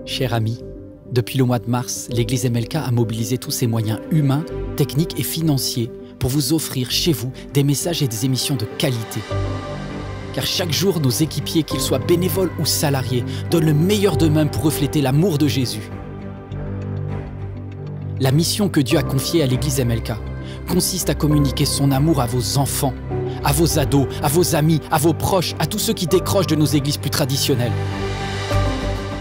Chers amis, depuis le mois de mars, l'Église MLK a mobilisé tous ses moyens humains, techniques et financiers pour vous offrir chez vous des messages et des émissions de qualité. Car chaque jour, nos équipiers, qu'ils soient bénévoles ou salariés, donnent le meilleur d'eux-mêmes pour refléter l'amour de Jésus. La mission que Dieu a confiée à l'Église MLK consiste à communiquer son amour à vos enfants, à vos ados, à vos amis, à vos proches, à tous ceux qui décrochent de nos églises plus traditionnelles.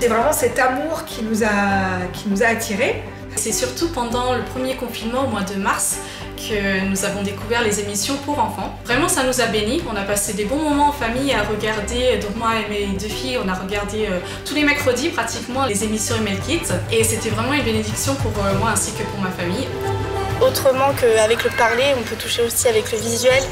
C'est vraiment cet amour qui nous a attirés. C'est surtout pendant le premier confinement au mois de mars que nous avons découvert les émissions pour enfants. Vraiment, ça nous a bénis. On a passé des bons moments en famille à regarder. Donc moi et mes deux filles, on a regardé tous les mercredis pratiquement les émissions ML Kids. Et c'était vraiment une bénédiction pour moi ainsi que pour ma famille. Autrement qu'avec le parler, on peut toucher aussi avec le visuel.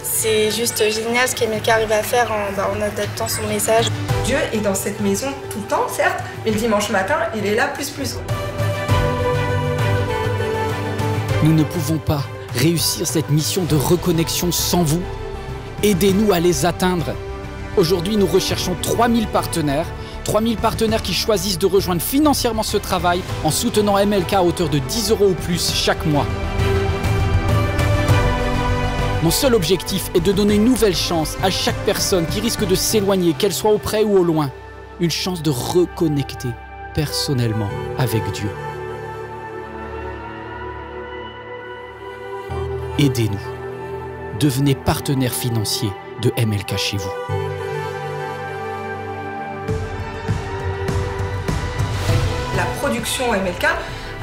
C'est juste génial ce qu'MLK arrive à faire en adaptant son message. Dieu est dans cette maison tout le temps, certes, mais le dimanche matin, il est là plus. Nous ne pouvons pas réussir cette mission de reconnexion sans vous. Aidez-nous à les atteindre. Aujourd'hui, nous recherchons 3000 partenaires. 3000 partenaires qui choisissent de rejoindre financièrement ce travail en soutenant MLK à hauteur de 10 € ou plus chaque mois. Mon seul objectif est de donner une nouvelle chance à chaque personne qui risque de s'éloigner, qu'elle soit auprès ou au loin. Une chance de reconnecter personnellement avec Dieu. Aidez-nous. Devenez partenaire financier de MLK chez vous. La production MLK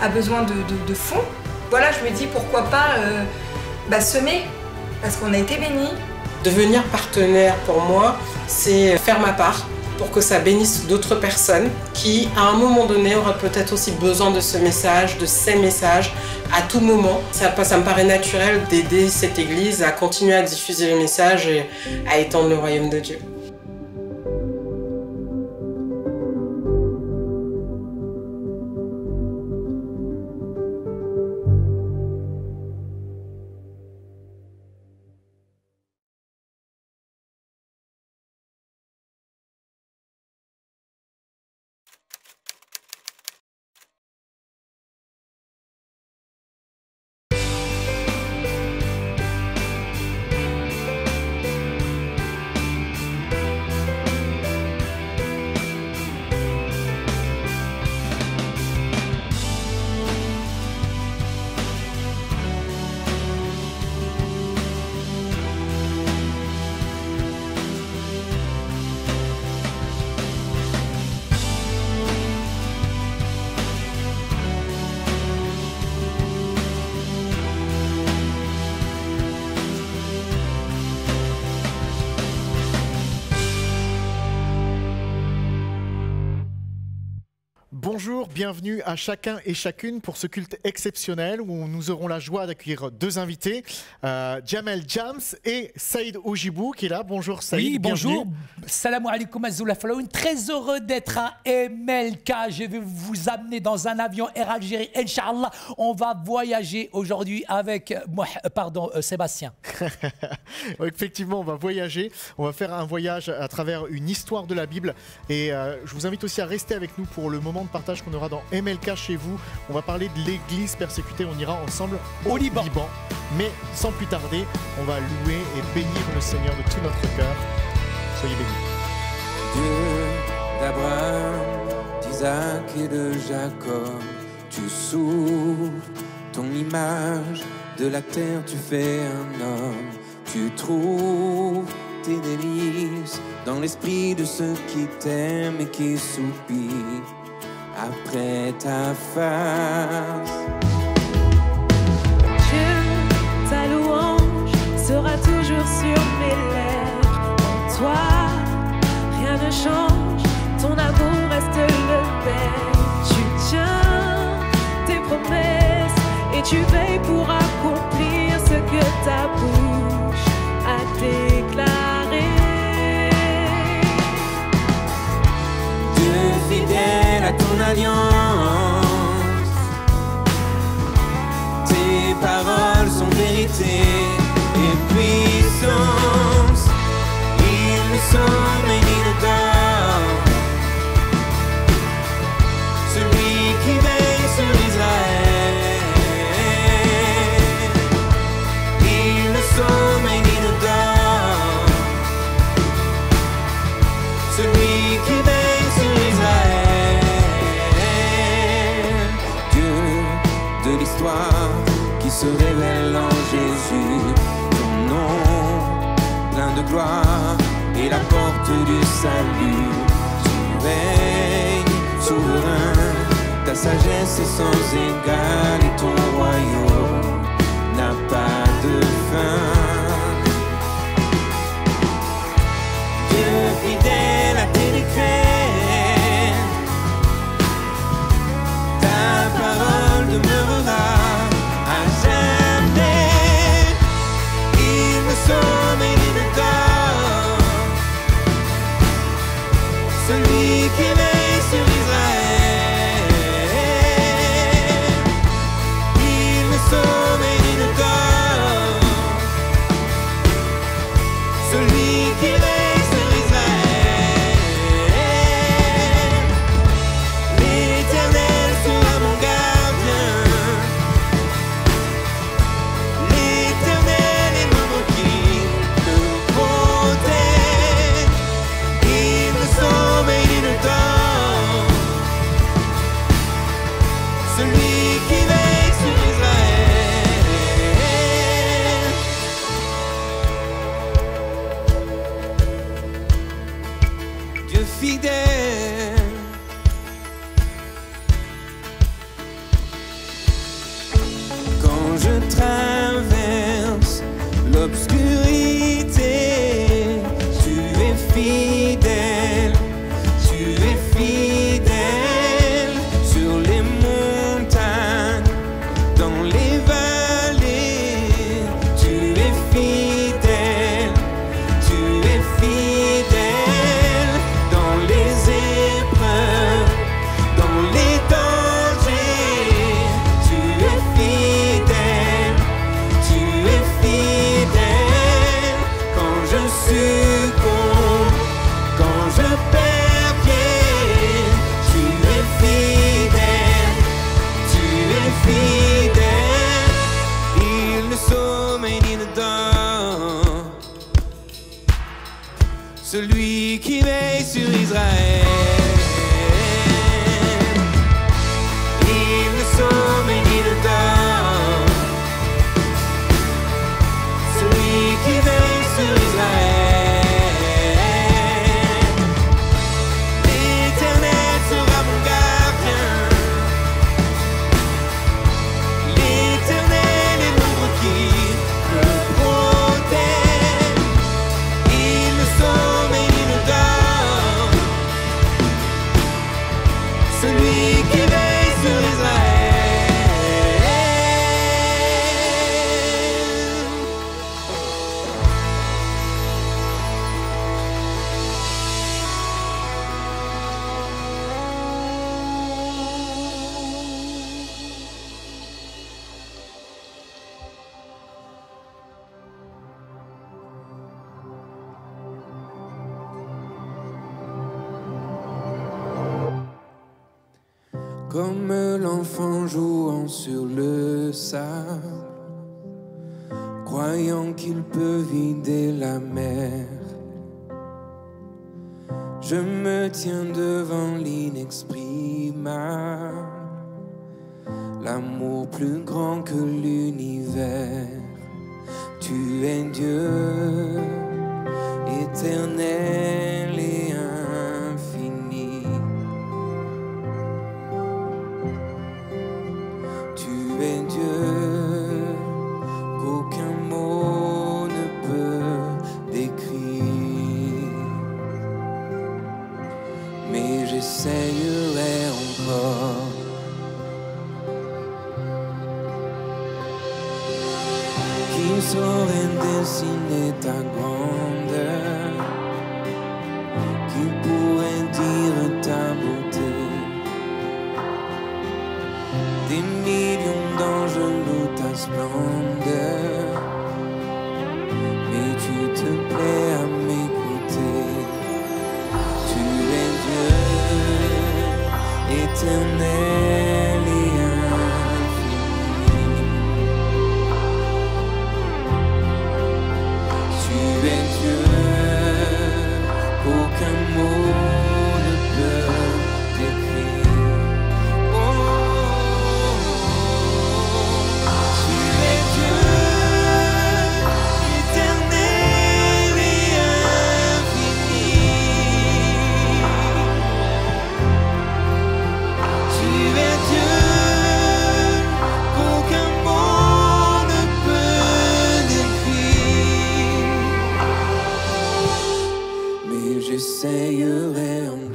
a besoin de fonds. Voilà, je me dis pourquoi pas semer, parce qu'on a été bénis. Devenir partenaire pour moi, c'est faire ma part pour que ça bénisse d'autres personnes qui, à un moment donné, auraient peut-être aussi besoin de ce message, de ces messages, à tout moment. Ça me paraît naturel d'aider cette église à continuer à diffuser le message et à étendre le royaume de Dieu. Bonjour, bienvenue à chacun et chacune pour ce culte exceptionnel où nous aurons la joie d'accueillir deux invités, Jamel Jams et Saïd Ojibou qui est là. Bonjour Saïd, oui, bonjour. Bienvenue. Salam alaikum Azoula Falaoun. Très heureux d'être à MLK. Je vais vous amener dans un avion Air Algérie. Inch'Allah, on va voyager aujourd'hui avec Sébastien. Effectivement, on va voyager. On va faire un voyage à travers une histoire de la Bible. Et je vous invite aussi à rester avec nous pour le moment de partage qu'on aura dans MLK chez vous. On va parler de l'église persécutée. On ira ensemble au Liban. Mais sans plus tarder, on va louer et bénir le Seigneur de tout notre cœur. Soyez bénis. Dieu d'Abraham, d'Isaac et de Jacob, tu s'ouvres ton image, de la terre tu fais un homme, tu trouves tes délices dans l'esprit de ceux qui t'aiment et qui soupirent après ta face. Dieu, ta louange sera toujours sur mes lèvres. En toi, rien ne change, ton amour reste le même. Tu tiens tes promesses et tu veilles pour accomplir ce que ta bouche a déclaré. Dieu fidèle à ton alliance, tes paroles sont vérité et puissance. Ils ne sont bénis dedans. celui qui veille sur Israël. Dieu de l'histoire qui se révèle en Jésus, ton nom plein de gloire et la porte du salut. Tu règnes souverain, ta sagesse est sans égal et ton royaume n'a pas de fin. Dieu fidèle à tes décrets, ta parole demeurera à jamais. Il me sauve et il me donne, celui qui veille sur Israël. Il me sauve et il me donne, celui qui veille sur Israël. L'Éternel sera mon gardien, l'Éternel est mon bouclier, le protège. Il me sauve et il me donne, celui qui veille sur Israël. Dieu fidèle, quand je traverse l'obscurité, tu es fidèle, tu es fidèle sur les montagnes, dans les vallées, tu es fidèle, tu es fidèle dans les épreuves, dans les dangers, tu es fidèle, tu es fidèle quand je succombe, quand je perds pied, tu es fidèle, tu es fidèle. Il ne sauve et il ne donne, celui qui veille sur Israël. Il ne sauve et il ne donne, celui qui veille sur Israël. L'Éternel sera mon gardien, l'Éternel est mon bouclier, me protège. Il me sauve et il me donne, celui qui veille sur Israël. Comme l'enfant jouant sur le sable, croyant qu'il peut vider la mer, je me tiens devant l'inexprimable, l'amour plus grand que l'univers. Tu es Dieu, éternel et infini. Tu es Dieu qu'aucun mot ne peut décrire. Mais j'essayerai encore qui saurait dessiner ta grandeur, qui pourrait dire ta beauté. Des millions d'anges louent ta splendeur, mais tu te plais à m'écouter. Tu es Dieu, éternel et infini. Tu es Dieu, aucun mot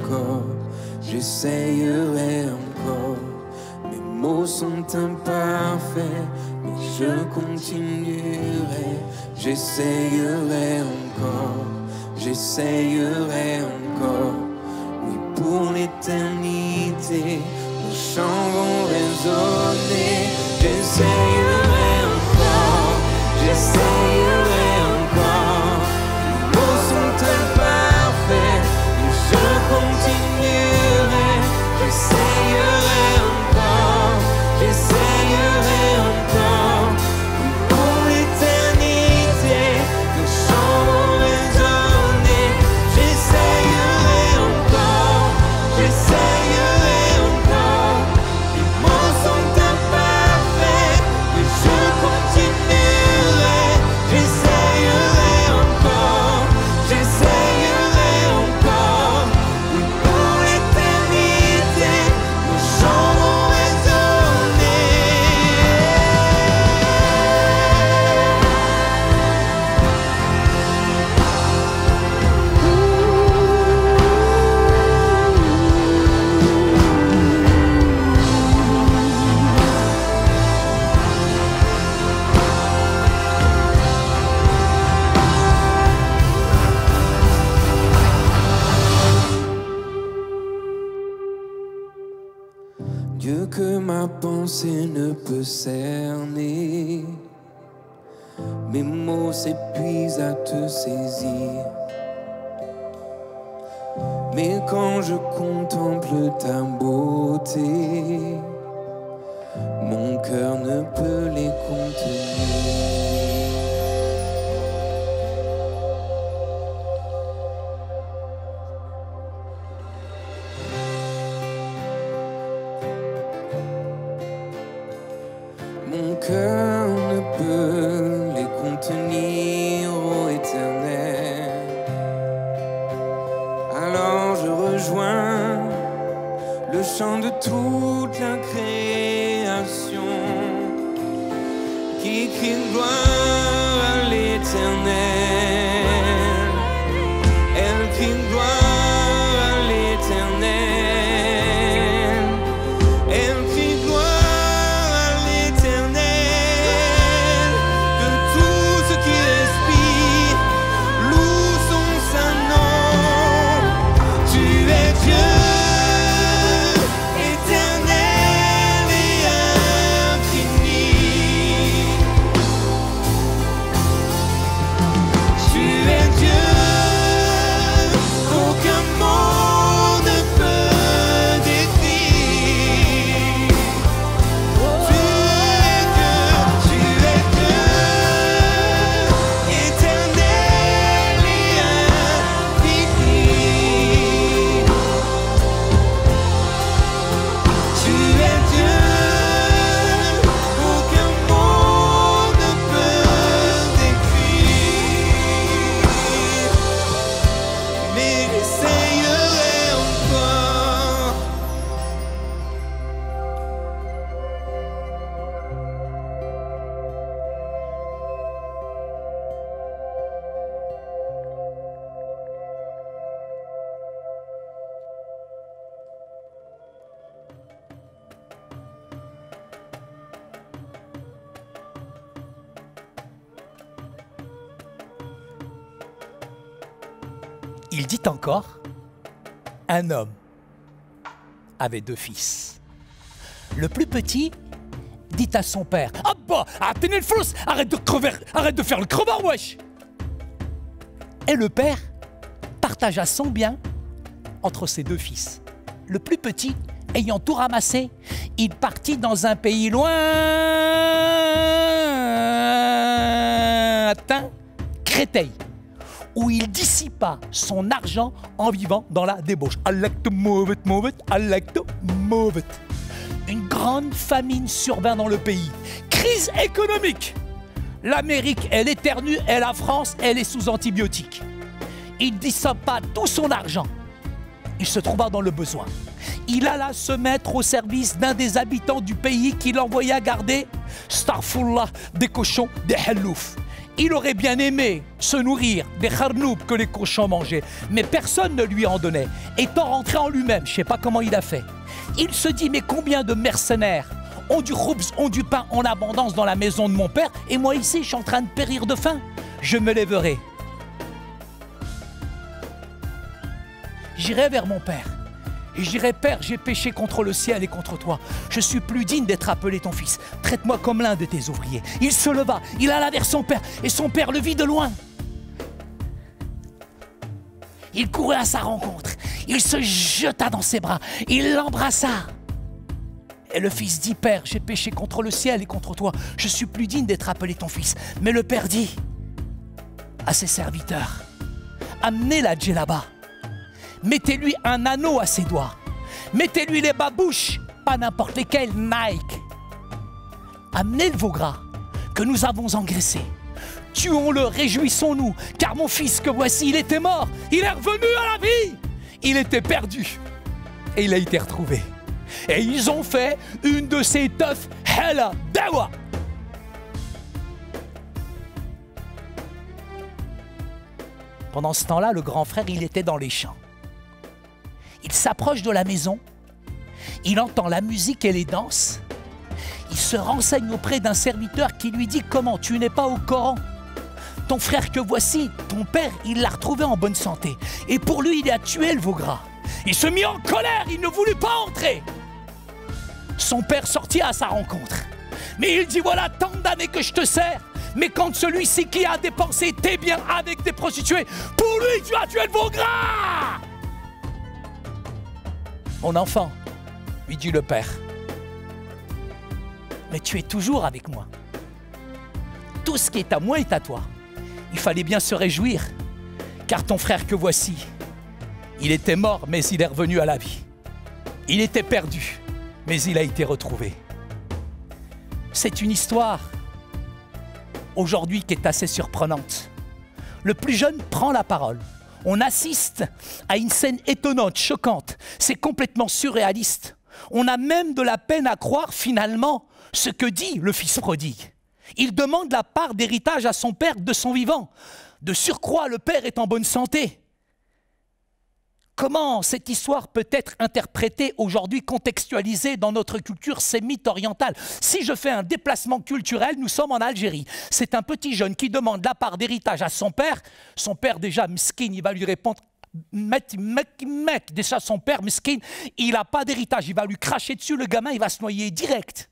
encore, j'essayerai encore. Mes mots sont imparfaits, mais je continuerai. J'essayerai encore, j'essayerai encore. Oui, pour l'éternité, nos chants vont résonner. J'essayerai encore, j'essayerai encore. Les mots sont imparfaits, mais je continuerai. J'essayerai encore, j'essayerai encore. Oui, pour l'éternité, nos chants vont résonner. J'essayerai encore, j'essayerai encore. Les mots sont imparfaits, mais je continuerai. J'essayerai encore, j'essayerai encore. Oui, pour l'éternité, nos chants vont résonner. Dieu que ma pensée ne peut cerner, mes mots s'épuisent à te saisir. Mais quand je contemple ta beauté, mon cœur ne peut les contenir. Mon cœur ne peut les contenir, ô Éternel. Alors je rejoins le chant de toute la création qui crie gloire à l'Éternel. Elle crie gloire à l'Éternel. Elle crie gloire à l'Éternel. Que tout ce qui respire loue son saint nom. Tu es Dieu, éternel et infini. Tu es Dieu, aucun mot ne peut décrire. Tu es Dieu, éternel et infini. Tu es Dieu, aucun mot ne peut décrire. Mais j'essayerai encore. Il dit encore, un homme avait 2 fils. Le plus petit dit à son père, « Abba, atteignez le flous, arrête de crever, arrête de faire le crevard, wesh !» Et le père partagea son bien entre ses 2 fils. Le plus petit, ayant tout ramassé, il partit dans un pays lointain, Créteil, où il dissipa son argent en vivant dans la débauche. I like to move it, I like to move it. Une grande famine survint dans le pays. Crise économique. L'Amérique, elle éternue, et la France, elle est sous antibiotiques. Il dissipa tout son argent. Il se trouva dans le besoin. Il alla se mettre au service d'un des habitants du pays qui l'envoya garder, starfullah, des cochons, des halloufs. Il aurait bien aimé se nourrir des kharnoub que les cochons mangeaient, mais personne ne lui en donnait. Étant rentré en lui-même, je ne sais pas comment il a fait, il se dit, mais combien de mercenaires ont du khoubz, ont du pain en abondance dans la maison de mon père, et moi ici, je suis en train de périr de faim. Je me lèverai. J'irai vers mon père. Et je dirai, Père, j'ai péché contre le ciel et contre toi. Je suis plus digne d'être appelé ton fils. Traite-moi comme l'un de tes ouvriers. Il se leva, il alla vers son père, et son père le vit de loin. Il courait à sa rencontre. Il se jeta dans ses bras. Il l'embrassa. Et le fils dit, Père, j'ai péché contre le ciel et contre toi. Je suis plus digne d'être appelé ton fils. Mais le père dit à ses serviteurs, amenez la djellaba. Mettez-lui un anneau à ses doigts. Mettez-lui les babouches, pas n'importe lesquels, Nike. Amenez le veau gras que nous avons engraissé. Tuons-le, réjouissons-nous, car mon fils que voici, il était mort. Il est revenu à la vie. Il était perdu et il a été retrouvé. Et ils ont fait une de ces teufs Hela Dawa. Pendant ce temps-là, le grand frère, il était dans les champs. Il s'approche de la maison, il entend la musique et les danses. Il se renseigne auprès d'un serviteur qui lui dit « Comment, tu n'es pas au Coran? Ton frère que voici, ton père, il l'a retrouvé en bonne santé. Et pour lui, il a tué le veau gras. » Il se mit en colère, il ne voulut pas entrer. Son père sortit à sa rencontre. Mais il dit « Voilà tant d'années que je te sers. Mais quand celui-ci qui a dépensé tes biens avec des prostituées, pour lui, tu as tué le veau gras !» Mon enfant, lui dit le père, mais tu es toujours avec moi. Tout ce qui est à moi est à toi. Il fallait bien se réjouir, car ton frère que voici, il était mort, mais il est revenu à la vie. Il était perdu, mais il a été retrouvé. C'est une histoire, aujourd'hui, qui est assez surprenante. Le plus jeune prend la parole. On assiste à une scène étonnante, choquante. C'est complètement surréaliste. On a même de la peine à croire finalement ce que dit le fils prodigue. Il demande la part d'héritage à son père de son vivant. De surcroît, le père est en bonne santé. Comment cette histoire peut être interprétée aujourd'hui, contextualisée dans notre culture sémite orientale? Si je fais un déplacement culturel, nous sommes en Algérie. C'est un petit jeune qui demande la part d'héritage à son père. Son père, déjà, miskin, il va lui répondre « Mec, déjà son père, miskin, il n'a pas d'héritage. » Il va lui cracher dessus, le gamin, il va se noyer direct.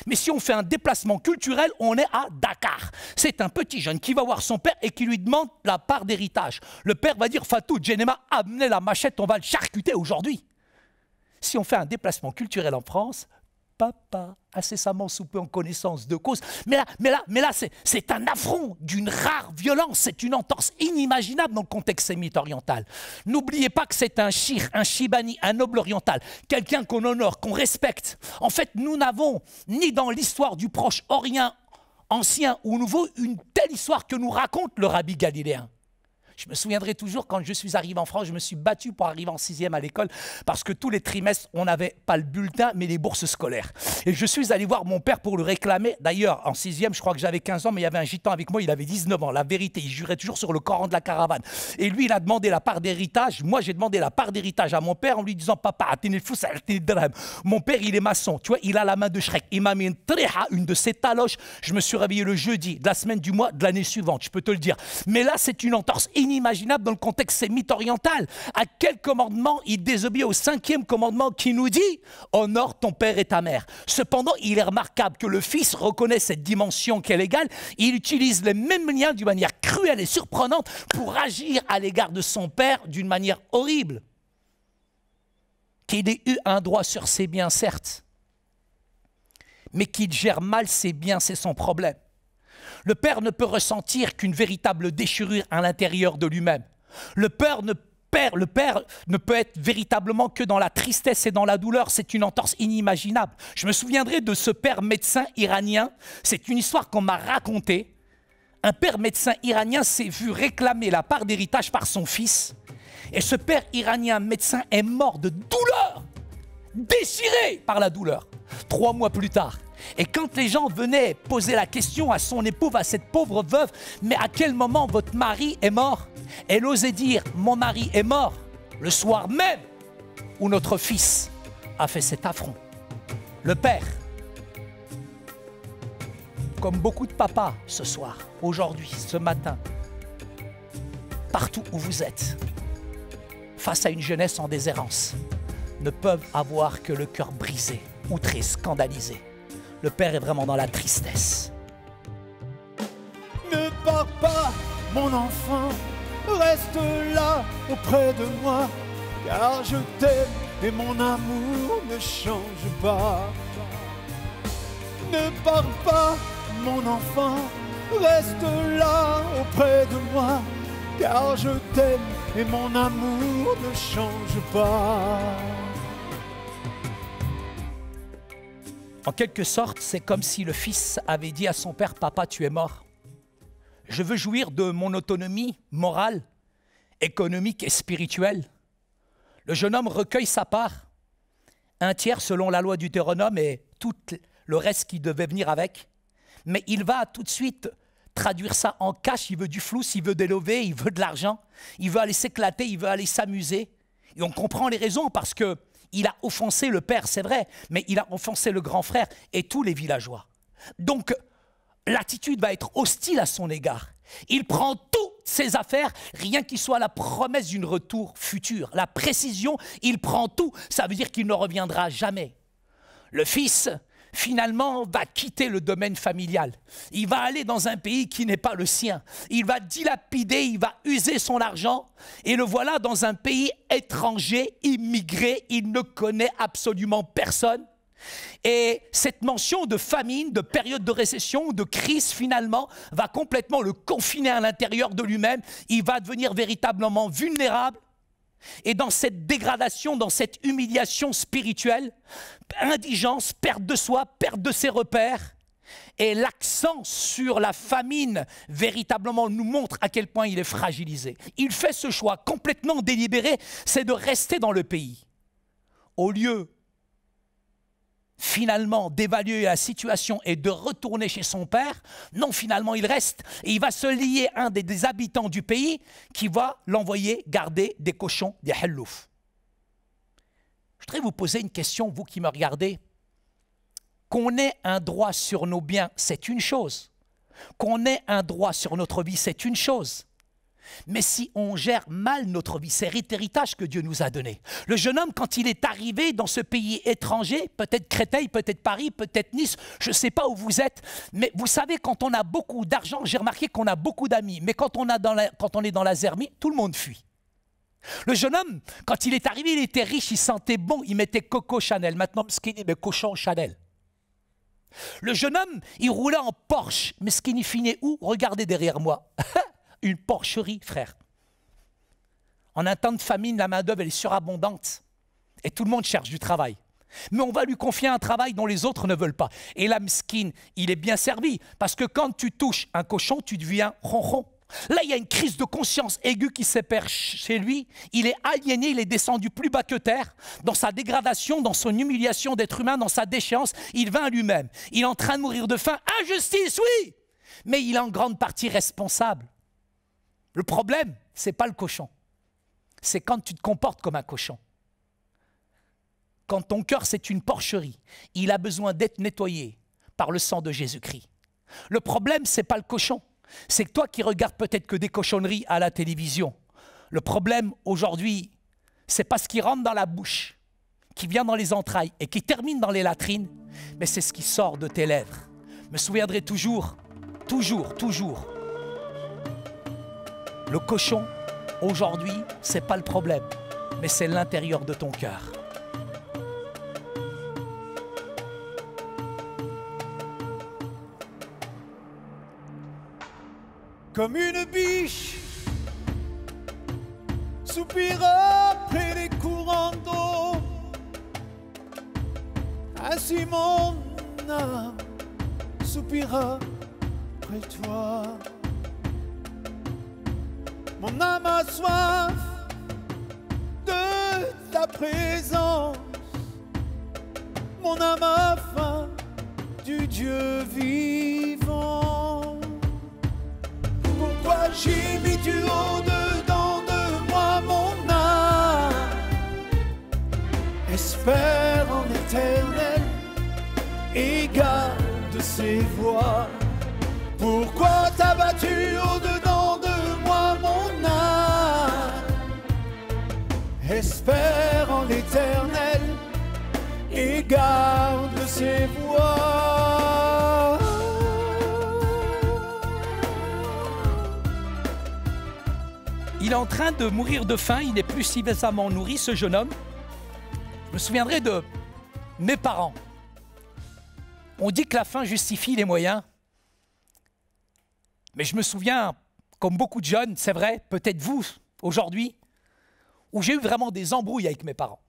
Mais si on fait un déplacement culturel, on est à Dakar. C'est un petit jeune qui va voir son père et qui lui demande la part d'héritage. Le père va dire « Fatou, Djenema, amenez la machette, on va le charcuter aujourd'hui. » Si on fait un déplacement culturel en France, papa, incessamment soupé en connaissance de cause. Mais là, c'est un affront d'une rare violence, c'est une entorse inimaginable dans le contexte sémite oriental. N'oubliez pas que c'est un shir, un shibani, un noble oriental, quelqu'un qu'on honore, qu'on respecte. En fait, nous n'avons ni dans l'histoire du Proche-Orient ancien ou nouveau une telle histoire que nous raconte le rabbi galiléen. Je me souviendrai toujours, quand je suis arrivé en France, je me suis battu pour arriver en 6e à l'école parce que tous les trimestres, on n'avait pas le bulletin, mais les bourses scolaires. Et je suis allé voir mon père pour le réclamer. D'ailleurs, en 6e, je crois que j'avais 15 ans, mais il y avait un gitan avec moi, il avait 19 ans. La vérité, il jurait toujours sur le Coran de la caravane. Et lui, il a demandé la part d'héritage. Moi, j'ai demandé la part d'héritage à mon père en lui disant « Papa, mon père, il est maçon. Tu vois, il a la main de Shrek. Il m'a mis une tréha, une de ses taloches. Je me suis réveillé le jeudi de la semaine du mois de l'année suivante, je peux te le dire. Mais là, c'est une entorse inimaginable dans le contexte sémite oriental. À quel commandement il désobéit au 5e commandement qui nous dit « Honore ton père et ta mère ». Cependant, il est remarquable que le fils reconnaît cette dimension qui est légale. Il utilise les mêmes liens d'une manière cruelle et surprenante pour agir à l'égard de son père d'une manière horrible. Qu'il ait eu un droit sur ses biens, certes, mais qu'il gère mal ses biens, c'est son problème. Le père ne peut ressentir qu'une véritable déchirure à l'intérieur de lui-même. Le père ne peut être véritablement que dans la tristesse et dans la douleur. C'est une entorse inimaginable. Je me souviendrai de ce père médecin iranien. C'est une histoire qu'on m'a racontée. Un père médecin iranien s'est vu réclamer la part d'héritage par son fils. Et ce père iranien médecin est mort de douleur, déchiré par la douleur. 3 mois plus tard, Et quand les gens venaient poser la question à son épouse, à cette pauvre veuve, mais à quel moment votre mari est mort? Elle osait dire, mon mari est mort le soir même où notre fils a fait cet affront. Le père, comme beaucoup de papas ce soir, aujourd'hui, ce matin, partout où vous êtes, face à une jeunesse en déshérence, ne peuvent avoir que le cœur brisé, outré, scandalisé. Le père est vraiment dans la tristesse. Ne pars pas, mon enfant, reste là auprès de moi, car je t'aime et mon amour ne change pas. Ne pars pas, mon enfant, reste là auprès de moi, car je t'aime et mon amour ne change pas. En quelque sorte, c'est comme si le fils avait dit à son père, « Papa, tu es mort. Je veux jouir de mon autonomie morale, économique et spirituelle. » Le jeune homme recueille sa part, 1/3 selon la loi du Deutéronome et tout le reste qui devait venir avec. Mais il va tout de suite traduire ça en cash, il veut du flou, il veut des levées, il veut de l'argent, il veut aller s'éclater, il veut aller s'amuser. Et on comprend les raisons parce qu'il a offensé le père, c'est vrai, mais il a offensé le grand frère et tous les villageois. Donc, l'attitude va être hostile à son égard. Il prend toutes ses affaires, rien qu'il soit la promesse d'une retour futur. La précision, il prend tout, ça veut dire qu'il ne reviendra jamais. Le fils, finalement, va quitter le domaine familial. Il va aller dans un pays qui n'est pas le sien. Il va dilapider, il va user son argent. Et le voilà dans un pays étranger, immigré. Il ne connaît absolument personne. Et cette mention de famine, de période de récession, de crise, finalement, va complètement le confiner à l'intérieur de lui-même. Il va devenir véritablement vulnérable. Et dans cette dégradation, dans cette humiliation spirituelle, indigence, perte de soi, perte de ses repères, et l'accent sur la famine véritablement nous montre à quel point il est fragilisé. Il fait ce choix complètement délibéré, c'est de rester dans le pays. Au lieu finalement d'évaluer la situation et de retourner chez son père, non, finalement il reste et il va se lier à un des habitants du pays qui va l'envoyer garder des cochons, des hallouf. Je voudrais vous poser une question, vous qui me regardez. Qu'on ait un droit sur nos biens, c'est une chose. Qu'on ait un droit sur notre vie, c'est une chose. Mais si on gère mal notre vie, c'est l'héritage que Dieu nous a donné. Le jeune homme, quand il est arrivé dans ce pays étranger, peut-être Créteil, peut-être Paris, peut-être Nice, je ne sais pas où vous êtes, mais vous savez, quand on a beaucoup d'argent, j'ai remarqué qu'on a beaucoup d'amis, mais quand on est dans la zermie, tout le monde fuit. Le jeune homme, quand il est arrivé, il était riche, il sentait bon, il mettait Coco Chanel. Maintenant, Mskini met cochon Chanel. Le jeune homme, il roulait en Porsche. Mskini finit où? Regardez derrière moi. Une porcherie, frère. En un temps de famine, la main-d'œuvre est surabondante. Et tout le monde cherche du travail. Mais on va lui confier un travail dont les autres ne veulent pas. Et là, Mskin, il est bien servi. Parce que quand tu touches un cochon, tu deviens ronron. Là, il y a une crise de conscience aiguë qui s'épère chez lui. Il est aliéné, il est descendu plus bas que terre. Dans sa dégradation, dans son humiliation d'être humain, dans sa déchéance, il vint à lui-même. Il est en train de mourir de faim. Injustice, oui! Mais il est en grande partie responsable. Le problème, ce n'est pas le cochon. C'est quand tu te comportes comme un cochon. Quand ton cœur, c'est une porcherie, il a besoin d'être nettoyé par le sang de Jésus-Christ. Le problème, ce n'est pas le cochon. C'est que toi qui regardes peut-être que des cochonneries à la télévision. Le problème, aujourd'hui, ce n'est pas ce qui rentre dans la bouche, qui vient dans les entrailles et qui termine dans les latrines, mais c'est ce qui sort de tes lèvres. Je me souviendrai toujours, toujours, toujours. Le cochon, aujourd'hui, ce n'est pas le problème, mais c'est l'intérieur de ton cœur. Comme une biche soupira après les courants d'eau, ainsi mon âme soupira près de toi. Mon âme a soif de ta présence, mon âme a faim du Dieu vivant. Pourquoi j'ai mis du haut dedans de moi mon âme? Espère en l'éternel et garde ses voies. Pourquoi t'as battu au-dedans de moi mon âme? Espère en l'éternel et garde ses voies. Il est en train de mourir de faim, il n'est plus suffisamment nourri, ce jeune homme. Je me souviendrai de mes parents. On dit que la fin justifie les moyens. Mais je me souviens, comme beaucoup de jeunes, c'est vrai, peut-être vous, aujourd'hui, où j'ai eu vraiment des embrouilles avec mes parents.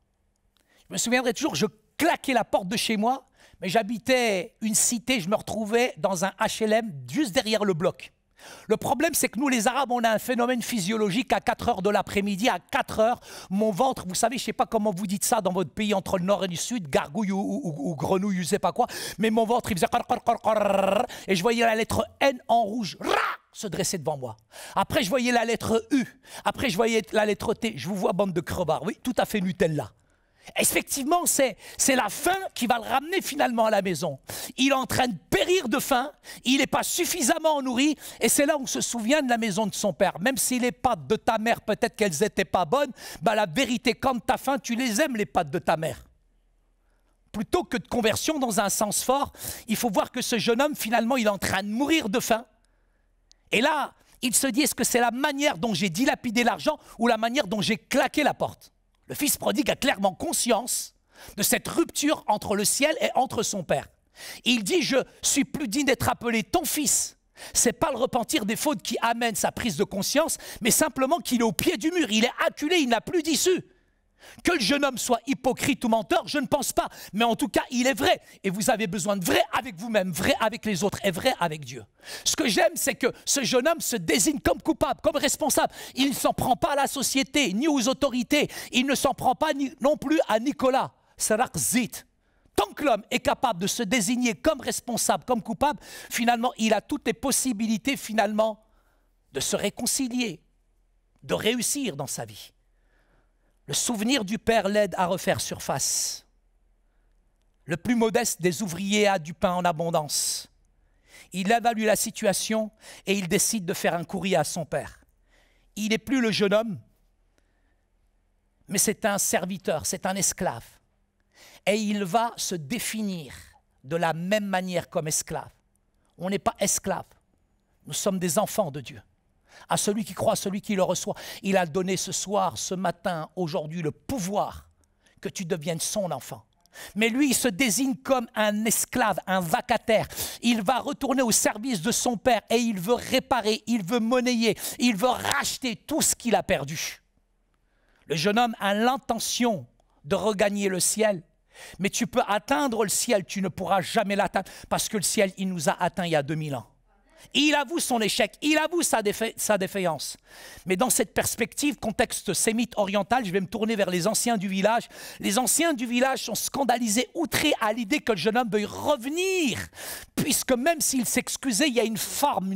Je me souviendrai toujours, je claquais la porte de chez moi, mais j'habitais une cité, je me retrouvais dans un HLM juste derrière le bloc. Le problème, c'est que nous, les Arabes, on a un phénomène physiologique à 4 heures de l'après-midi. À 4 heures, mon ventre, vous savez, je ne sais pas comment vous dites ça dans votre pays, entre le nord et le sud, gargouille ou grenouille, je ne sais pas quoi, mais mon ventre, il faisait... Et je voyais la lettre N en rouge se dresser devant moi. Après, je voyais la lettre U. Après, je voyais la lettre T. Je vous vois, bande de crevards. Oui, tout à fait Nutella. Effectivement, c'est la faim qui va le ramener finalement à la maison. Il est en train de périr de faim, il n'est pas suffisamment nourri, et c'est là où on se souvient de la maison de son père. Même si les pâtes de ta mère, peut-être qu'elles n'étaient pas bonnes, bah la vérité, quand tu as faim, tu les aimes, les pâtes de ta mère. Plutôt que de conversion dans un sens fort, il faut voir que ce jeune homme, finalement, il est en train de mourir de faim. Et là, il se dit, est-ce que c'est la manière dont j'ai dilapidé l'argent ou la manière dont j'ai claqué la porte? Le fils prodigue a clairement conscience de cette rupture entre le ciel et entre son père. Il dit, je suis plus digne d'être appelé ton fils. Ce n'est pas le repentir des fautes qui amène sa prise de conscience, mais simplement qu'il est au pied du mur, il est acculé, il n'a plus d'issue. Que le jeune homme soit hypocrite ou menteur, je ne pense pas. Mais en tout cas, il est vrai. Et vous avez besoin de vrai avec vous-même, vrai avec les autres et vrai avec Dieu. Ce que j'aime, c'est que ce jeune homme se désigne comme coupable, comme responsable. Il ne s'en prend pas à la société, ni aux autorités. Il ne s'en prend pas non plus à Nicolas. Sarak Zit. Tant que l'homme est capable de se désigner comme responsable, comme coupable, finalement, il a toutes les possibilités, finalement, de se réconcilier, de réussir dans sa vie. Le souvenir du père l'aide à refaire surface. Le plus modeste des ouvriers a du pain en abondance. Il évalue la situation et il décide de faire un courrier à son père. Il n'est plus le jeune homme, mais c'est un serviteur, c'est un esclave. Et il va se définir de la même manière comme esclave. On n'est pas esclave, nous sommes des enfants de Dieu. À celui qui croit, à celui qui le reçoit. Il a donné ce soir, ce matin, aujourd'hui, le pouvoir que tu deviennes son enfant. Mais lui, il se désigne comme un esclave, un vacataire. Il va retourner au service de son père et il veut réparer, il veut monnayer, il veut racheter tout ce qu'il a perdu. Le jeune homme a l'intention de regagner le ciel. Mais tu peux atteindre le ciel, tu ne pourras jamais l'atteindre parce que le ciel, il nous a atteints il y a 2000 ans. Il avoue son échec, il avoue sa défaillance. Mais dans cette perspective, contexte sémite oriental, je vais me tourner vers les anciens du village. Les anciens du village sont scandalisés, outrés à l'idée que le jeune homme veuille revenir. Puisque même s'il s'excusait, il y a une forme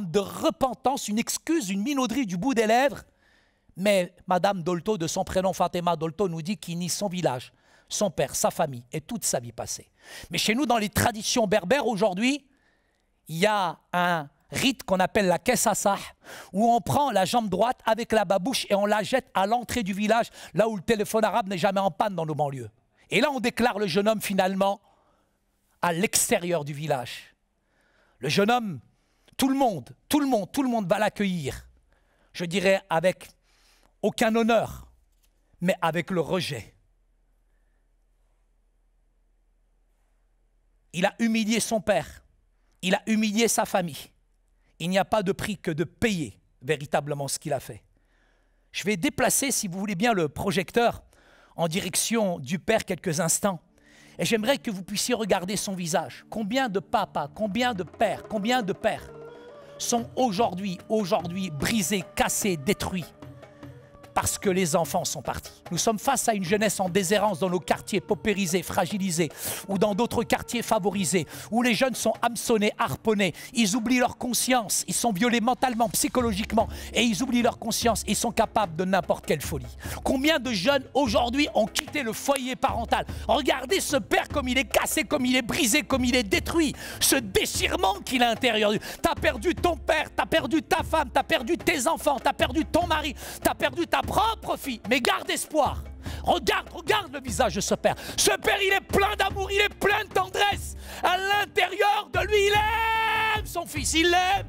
de repentance, une excuse, une minauderie du bout des lèvres. Mais Madame Dolto, de son prénom Fatima Dolto, nous dit qu'il nie son village, son père, sa famille et toute sa vie passée. Mais chez nous, dans les traditions berbères aujourd'hui, il y a un rite qu'on appelle la kessasah, où on prend la jambe droite avec la babouche et on la jette à l'entrée du village, là où le téléphone arabe n'est jamais en panne dans nos banlieues. Et là, on déclare le jeune homme finalement à l'extérieur du village. Le jeune homme, tout le monde va l'accueillir. Je dirais avec aucun honneur, mais avec le rejet. Il a humilié son père. Il a humilié sa famille. Il n'y a pas de prix que de payer véritablement ce qu'il a fait. Je vais déplacer, si vous voulez bien, le projecteur en direction du père quelques instants. Et j'aimerais que vous puissiez regarder son visage. Combien de papas, combien de pères sont aujourd'hui brisés, cassés, détruits parce que les enfants sont partis. Nous sommes face à une jeunesse en déshérence dans nos quartiers paupérisés, fragilisés, ou dans d'autres quartiers favorisés, où les jeunes sont hameçonnés, harponnés, ils oublient leur conscience, ils sont violés mentalement, psychologiquement, et ils oublient leur conscience, ils sont capables de n'importe quelle folie. Combien de jeunes aujourd'hui ont quitté le foyer parental? Regardez ce père comme il est cassé, comme il est brisé, comme il est détruit, ce déchirement qu'il a à l'intérieur. T'as perdu ton père, t'as perdu ta femme, t'as perdu tes enfants, t'as perdu ton mari, t'as perdu ta propre fille, mais garde espoir. Regarde le visage de ce père. Ce père, il est plein d'amour, il est plein de tendresse. À l'intérieur de lui, il aime son fils, il l'aime.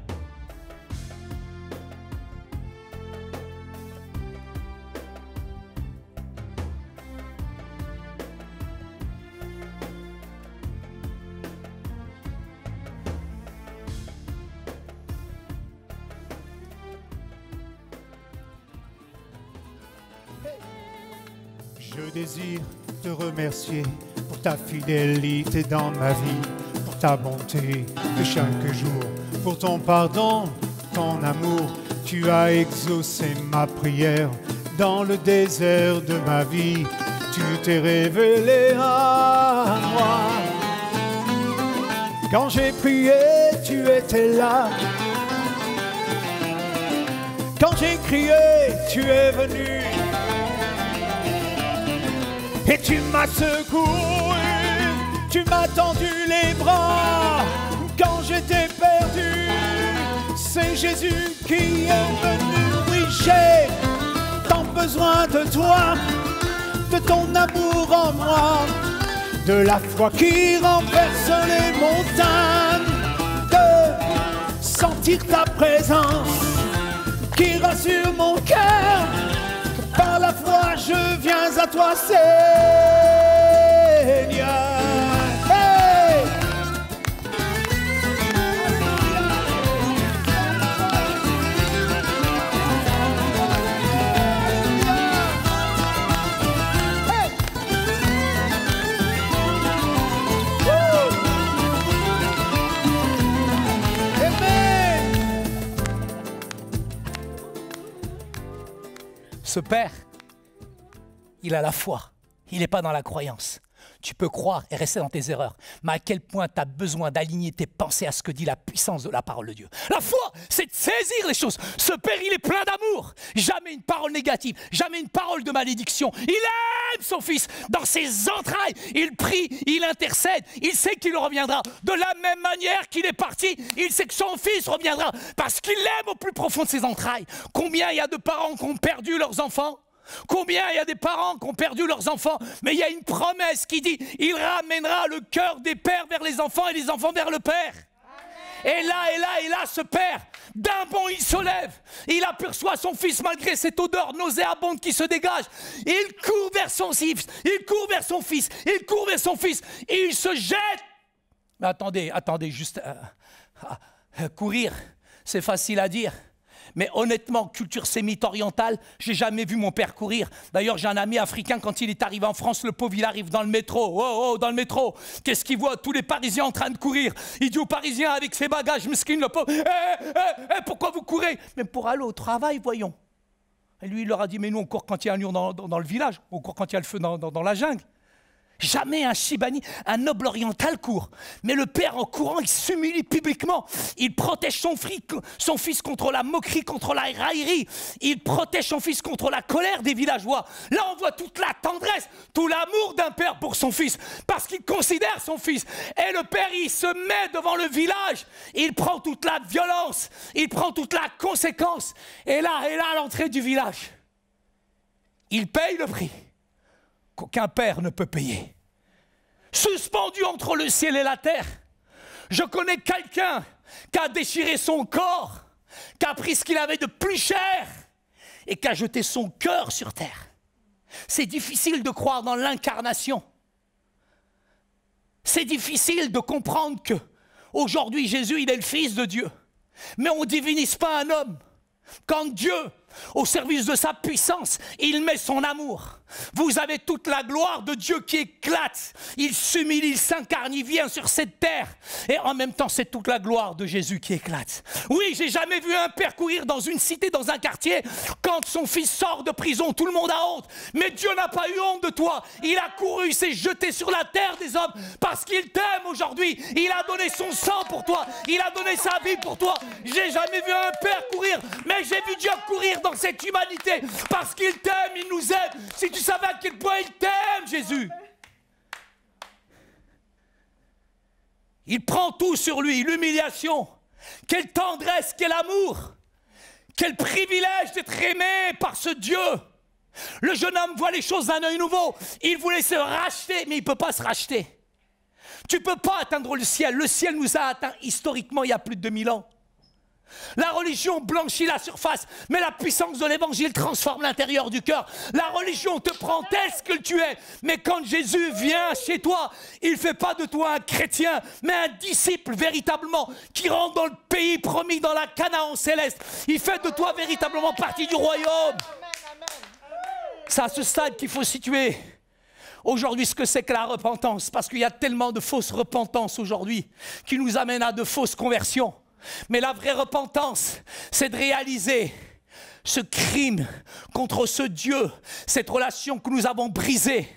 Je désire te remercier pour ta fidélité dans ma vie, pour ta bonté de chaque jour, pour ton pardon, ton amour. Tu as exaucé ma prière dans le désert de ma vie. Tu t'es révélé à moi. Quand j'ai prié, tu étais là. Quand j'ai crié, tu es venu. Et tu m'as secouru, tu m'as tendu les bras. Quand j'étais perdu, c'est Jésus qui est venu. Oui, j'ai tant besoin de toi, de ton amour en moi, de la foi qui renverse les montagnes, de sentir ta présence qui rassure mon cœur. Par la foi, je viens à toi, Seigneur. Hey! Hey! Amen! Ce père, il a la foi, il n'est pas dans la croyance. Tu peux croire et rester dans tes erreurs, mais à quel point tu as besoin d'aligner tes pensées à ce que dit la puissance de la parole de Dieu. La foi, c'est de saisir les choses. Ce père, il est plein d'amour. Jamais une parole négative, jamais une parole de malédiction. Il aime son fils. Dans ses entrailles, il prie, il intercède. Il sait qu'il reviendra. De la même manière qu'il est parti, il sait que son fils reviendra parce qu'il l'aime au plus profond de ses entrailles. Combien il y a de parents qui ont perdu leurs enfants? Combien il y a des parents qui ont perdu leurs enfants, mais il y a une promesse qui dit « Il ramènera le cœur des pères vers les enfants et les enfants vers le père ». Et là, ce père, d'un bond, il se lève. Il aperçoit son fils malgré cette odeur nauséabonde qui se dégage. Il court vers son fils, il court vers son fils, il court vers son fils. Et il se jette. Mais attendez, juste... courir, c'est facile à dire. Mais honnêtement, culture sémite orientale, j'ai jamais vu mon père courir. D'ailleurs, j'ai un ami africain, quand il est arrivé en France, le pauvre, il arrive dans le métro. Oh, dans le métro. Qu'est-ce qu'il voit? Tous les Parisiens en train de courir. Il dit aux Parisiens avec ses bagages, mesquine, le pauvre, pourquoi vous courez? Mais pour aller au travail, voyons. Et lui, il leur a dit, mais nous, on court quand il y a un lion dans le village. On court quand il y a le feu dans la jungle. Jamais un Shibani, un noble oriental court. Mais le père, en courant, il s'humilie publiquement. Il protège son fils contre la moquerie, contre la raillerie. Il protège son fils contre la colère des villageois. Là, on voit toute la tendresse, tout l'amour d'un père pour son fils, parce qu'il considère son fils. Et le père, il se met devant le village. Il prend toute la violence, il prend toute la conséquence. Et là, à l'entrée du village, il paye le prix qu'aucun père ne peut payer. Suspendu entre le ciel et la terre, je connais quelqu'un qui a déchiré son corps, qui a pris ce qu'il avait de plus cher et qui a jeté son cœur sur terre. C'est difficile de croire dans l'incarnation. C'est difficile de comprendre que aujourd'hui Jésus, il est le Fils de Dieu. Mais on ne divinise pas un homme. Quand Dieu, au service de sa puissance, il met son amour. Vous avez toute la gloire de Dieu qui éclate. Il s'humilie, il s'incarne, il vient sur cette terre. Et en même temps, c'est toute la gloire de Jésus qui éclate. Oui, j'ai jamais vu un père courir dans une cité, dans un quartier, quand son fils sort de prison, tout le monde a honte. Mais Dieu n'a pas eu honte de toi. Il a couru, il s'est jeté sur la terre des hommes parce qu'il t'aime aujourd'hui. Il a donné son sang pour toi. Il a donné sa vie pour toi. J'ai jamais vu un père courir, mais j'ai vu Dieu courir dans cette humanité parce qu'il t'aime, il nous aime. Si tu savais à quel point il t'aime, Jésus. Il prend tout sur lui, l'humiliation. Quelle tendresse, quel amour. Quel privilège d'être aimé par ce Dieu. Le jeune homme voit les choses d'un œil nouveau. Il voulait se racheter, mais il ne peut pas se racheter. Tu ne peux pas atteindre le ciel. Le ciel nous a atteint historiquement il y a plus de 2000 ans. La religion blanchit la surface, mais la puissance de l'évangile transforme l'intérieur du cœur. La religion te prend tel que tu es, mais quand Jésus vient chez toi, il ne fait pas de toi un chrétien, mais un disciple véritablement qui rentre dans le pays promis, dans la Canaan céleste. Il fait de toi véritablement partie du royaume. C'est à ce stade qu'il faut situer aujourd'hui ce que c'est que la repentance, parce qu'il y a tellement de fausses repentances aujourd'hui qui nous amènent à de fausses conversions. Mais la vraie repentance, c'est de réaliser ce crime contre ce Dieu, cette relation que nous avons brisée,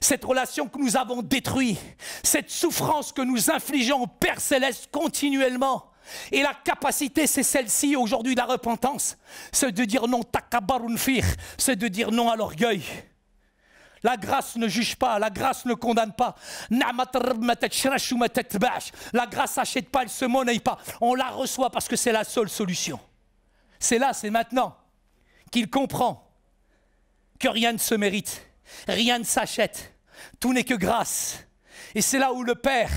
cette relation que nous avons détruite, cette souffrance que nous infligeons au Père Céleste continuellement. Et la capacité, c'est celle-ci aujourd'hui de la repentance, c'est de dire non, takabarunfir, c'est de dire non à l'orgueil. La grâce ne juge pas, la grâce ne condamne pas. La grâce n'achète pas, elle ne se monnaie pas. On la reçoit parce que c'est la seule solution. C'est là, c'est maintenant qu'il comprend que rien ne se mérite, rien ne s'achète, tout n'est que grâce. Et c'est là où le Père,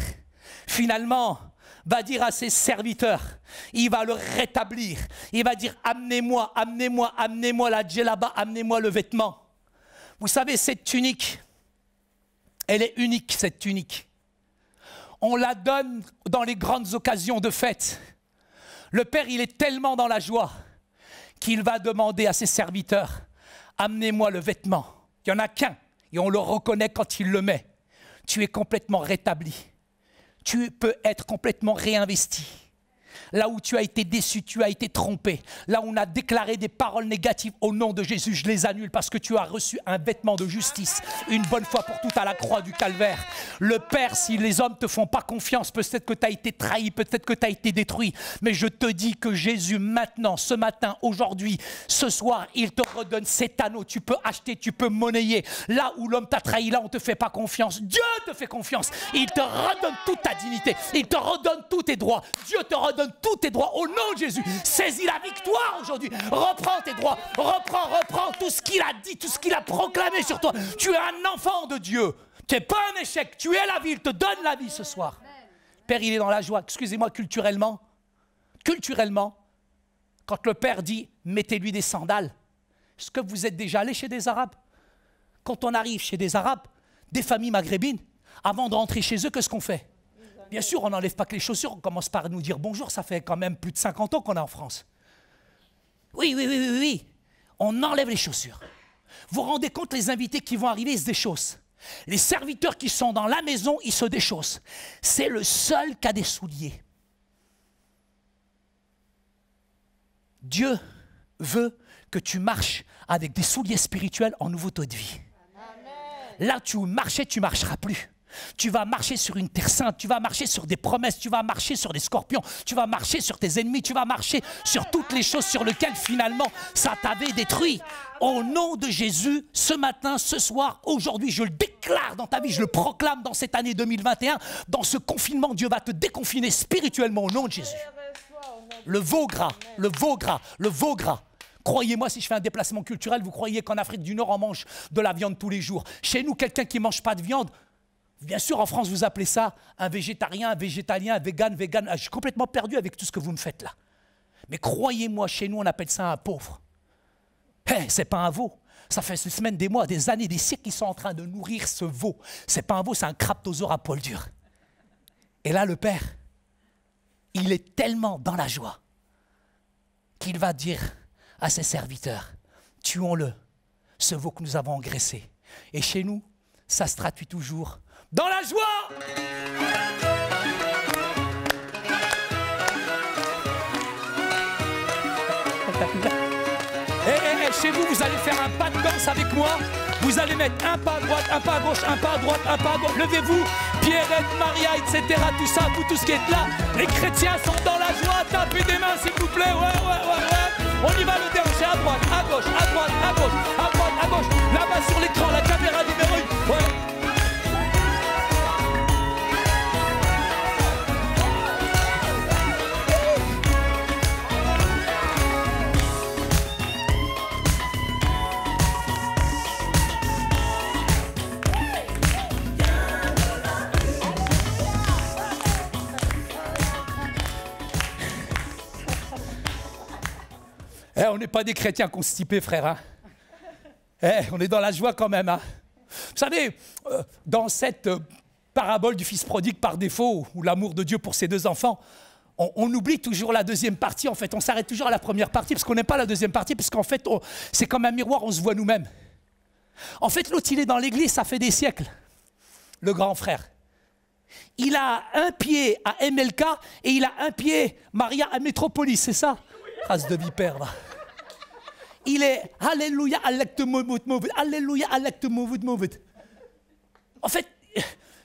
finalement, va dire à ses serviteurs, il va le rétablir, il va dire amenez-moi, amenez-moi, amenez-moi la djellaba, amenez-moi le vêtement. Vous savez, cette tunique, elle est unique, cette tunique. On la donne dans les grandes occasions de fête. Le Père, il est tellement dans la joie qu'il va demander à ses serviteurs, amenez-moi le vêtement. Il n'y en a qu'un, et on le reconnaît quand il le met. Tu es complètement rétabli. Tu peux être complètement réinvesti. Là où tu as été déçu, tu as été trompé. Là où on a déclaré des paroles négatives au nom de Jésus, je les annule parce que tu as reçu un vêtement de justice, une bonne fois pour toutes à la croix du calvaire. Le Père, si les hommes ne te font pas confiance, peut-être que tu as été trahi, peut-être que tu as été détruit. Mais je te dis que Jésus, maintenant, ce matin, aujourd'hui, ce soir, il te redonne cet anneau. Tu peux acheter, tu peux monnayer. Là où l'homme t'a trahi, là on ne te fait pas confiance. Dieu te fait confiance. Il te redonne toute ta dignité. Il te redonne tous tes droits. Dieu te redonne tous tes droits au nom de Jésus. Saisis la victoire aujourd'hui. Reprends tes droits. Reprends tout ce qu'il a dit, tout ce qu'il a proclamé sur toi. Tu es un enfant de Dieu. Tu n'es pas un échec. Tu es la vie. Il te donne la vie ce soir. Père, il est dans la joie. Excusez-moi, culturellement, quand le Père dit mettez-lui des sandales, est-ce que vous êtes déjà allé chez des Arabes? Quand on arrive chez des Arabes, des familles maghrébines, avant de rentrer chez eux, qu'est-ce qu'on fait? Bien sûr, on n'enlève pas que les chaussures, on commence par nous dire bonjour, ça fait quand même plus de 50 ans qu'on est en France. Oui. On enlève les chaussures. Vous vous rendez compte, les invités qui vont arriver, ils se déchaussent. Les serviteurs qui sont dans la maison, ils se déchaussent. C'est le seul qui a des souliers. Dieu veut que tu marches avec des souliers spirituels en nouveauté de vie. Là, tu marchais, tu ne marcheras plus. Tu vas marcher sur une terre sainte, tu vas marcher sur des promesses, tu vas marcher sur des scorpions, tu vas marcher sur tes ennemis, tu vas marcher sur toutes les choses sur lesquelles finalement ça t'avait détruit. Au nom de Jésus, ce matin, ce soir, aujourd'hui, je le déclare dans ta vie, je le proclame dans cette année 2021, dans ce confinement, Dieu va te déconfiner spirituellement au nom de Jésus. Le veau gras, le veau gras, le veau gras. Croyez-moi, si je fais un déplacement culturel, vous croyez qu'en Afrique du Nord, on mange de la viande tous les jours. Chez nous, quelqu'un qui ne mange pas de viande, bien sûr, en France, vous appelez ça un végétarien, un végétalien, un vegan. Je suis complètement perdu avec tout ce que vous me faites là. Mais croyez-moi, chez nous, on appelle ça un pauvre. C'est pas un veau. Ça fait des semaines, des mois, des années, des siècles qu'ils sont en train de nourrir ce veau. C'est pas un veau, c'est un craptosaure à poil dur. Et là, le Père, il est tellement dans la joie qu'il va dire à ses serviteurs, tuons-le, ce veau que nous avons engraissé. Et chez nous, ça se traduit toujours dans la joie. Et chez vous, vous allez faire un pas de danse avec moi. Vous allez mettre un pas à droite, un pas à gauche, un pas à droite, un pas à gauche. Levez-vous, Pierrette, Maria, etc. Tout ça, vous tous qui êtes là. Les chrétiens sont dans la joie. Tapez des mains, s'il vous plaît. Ouais. On y va, le dernier, à droite, à gauche, à droite, à gauche, à droite, à gauche. Là-bas sur l'écran, la caméra numéro 1. Ouais. On n'est pas des chrétiens constipés, frère. Hein. On est dans la joie quand même. Hein. Vous savez, dans cette parabole du fils prodigue par défaut, ou l'amour de Dieu pour ses deux enfants, on oublie toujours la deuxième partie. En fait, on s'arrête toujours à la première partie parce qu'on n'aime pas la deuxième partie, parce qu'en fait, c'est comme un miroir, on se voit nous-mêmes. En fait, l'autre, il est dans l'église, ça fait des siècles, le grand frère. Il a un pied à MLK et il a un pied, Maria, à Métropolis, c'est ça? Race de vipère, va. Il est Alléluia, Alléluia, Alléluia. En fait,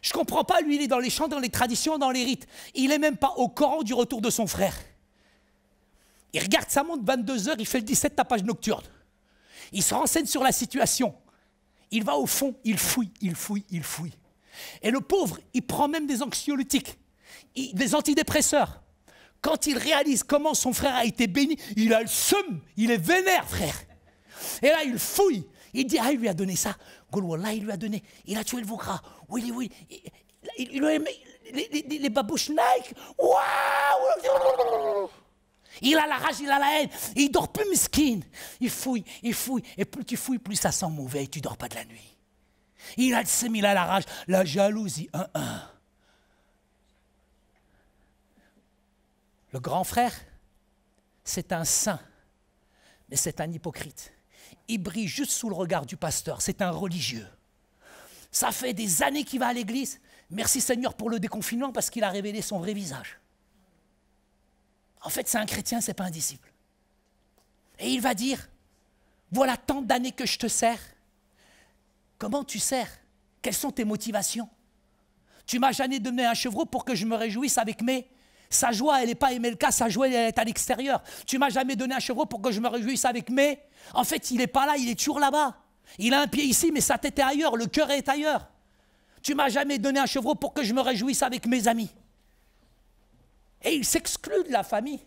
je ne comprends pas, lui, il est dans les chants, dans les traditions, dans les rites. Il n'est même pas au Coran du retour de son frère. Il regarde sa montre, 22h, il fait le 17 tapage nocturne. Il se renseigne sur la situation. Il va au fond, il fouille. Et le pauvre, il prend même des anxiolytiques, des antidépresseurs. Quand il réalise comment son frère a été béni, il a le seum, il est vénère, frère. Et là, il fouille. Il dit, il lui a donné ça. Golwallah, il lui a donné. Il a tué le Vokra. Oui. Il lui a mis les babouches Nike. Waouh! Il a la rage, il a la haine. Il dort plus mesquine. Il fouille. Et plus tu fouilles, plus ça sent mauvais et tu dors pas de la nuit. Il a le seum, il a la rage, la jalousie. Le grand frère, c'est un saint, mais c'est un hypocrite. Il brille juste sous le regard du pasteur, c'est un religieux. Ça fait des années qu'il va à l'église. Merci Seigneur pour le déconfinement parce qu'il a révélé son vrai visage. En fait, c'est un chrétien, c'est pas un disciple. Et il va dire, voilà tant d'années que je te sers. Comment tu sers? Quelles sont tes motivations? Tu m'as jamais donné un chevreau pour que je me réjouisse avec mes... Sa joie, elle n'est pas MLK, sa joie, elle est à l'extérieur. Tu m'as jamais donné un chevreau pour que je me réjouisse avec mes... En fait, il n'est pas là, il est toujours là-bas. Il a un pied ici, mais sa tête est ailleurs, le cœur est ailleurs. Tu m'as jamais donné un chevreau pour que je me réjouisse avec mes amis. Et il s'exclut de la famille.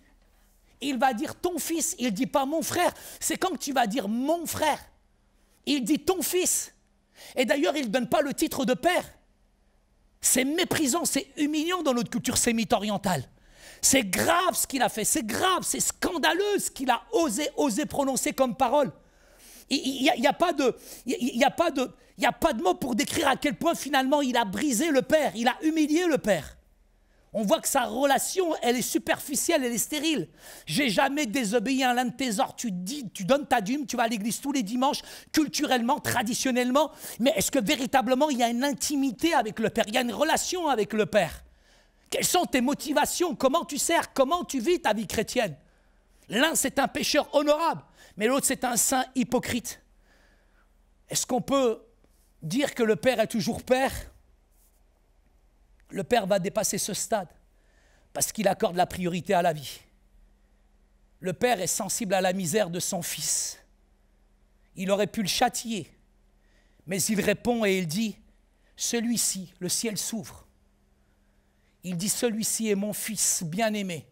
Il va dire ton fils, il ne dit pas mon frère. C'est quand tu vas dire mon frère. Il dit ton fils. Et d'ailleurs, il ne donne pas le titre de père. C'est méprisant, c'est humiliant dans notre culture sémite-orientale. C'est grave ce qu'il a fait, c'est grave, c'est scandaleux ce qu'il a osé prononcer comme parole. Il n'y a pas de mots pour décrire à quel point finalement il a brisé le père, il a humilié le père. On voit que sa relation, elle est superficielle, elle est stérile. J'ai jamais désobéi à l'un de tes ordres. Tu donnes ta dîme, tu vas à l'église tous les dimanches, culturellement, traditionnellement. Mais est-ce que véritablement il y a une intimité avec le Père? Il y a une relation avec le Père? Quelles sont tes motivations? Comment tu sers? Comment tu vis ta vie chrétienne? L'un, c'est un pécheur honorable, mais l'autre, c'est un saint hypocrite. Est-ce qu'on peut dire que le Père est toujours Père? Le Père va dépasser ce stade parce qu'il accorde la priorité à la vie. Le Père est sensible à la misère de son Fils. Il aurait pu le châtier, mais il répond et il dit, celui-ci, le ciel s'ouvre. Il dit, celui-ci est mon Fils bien-aimé,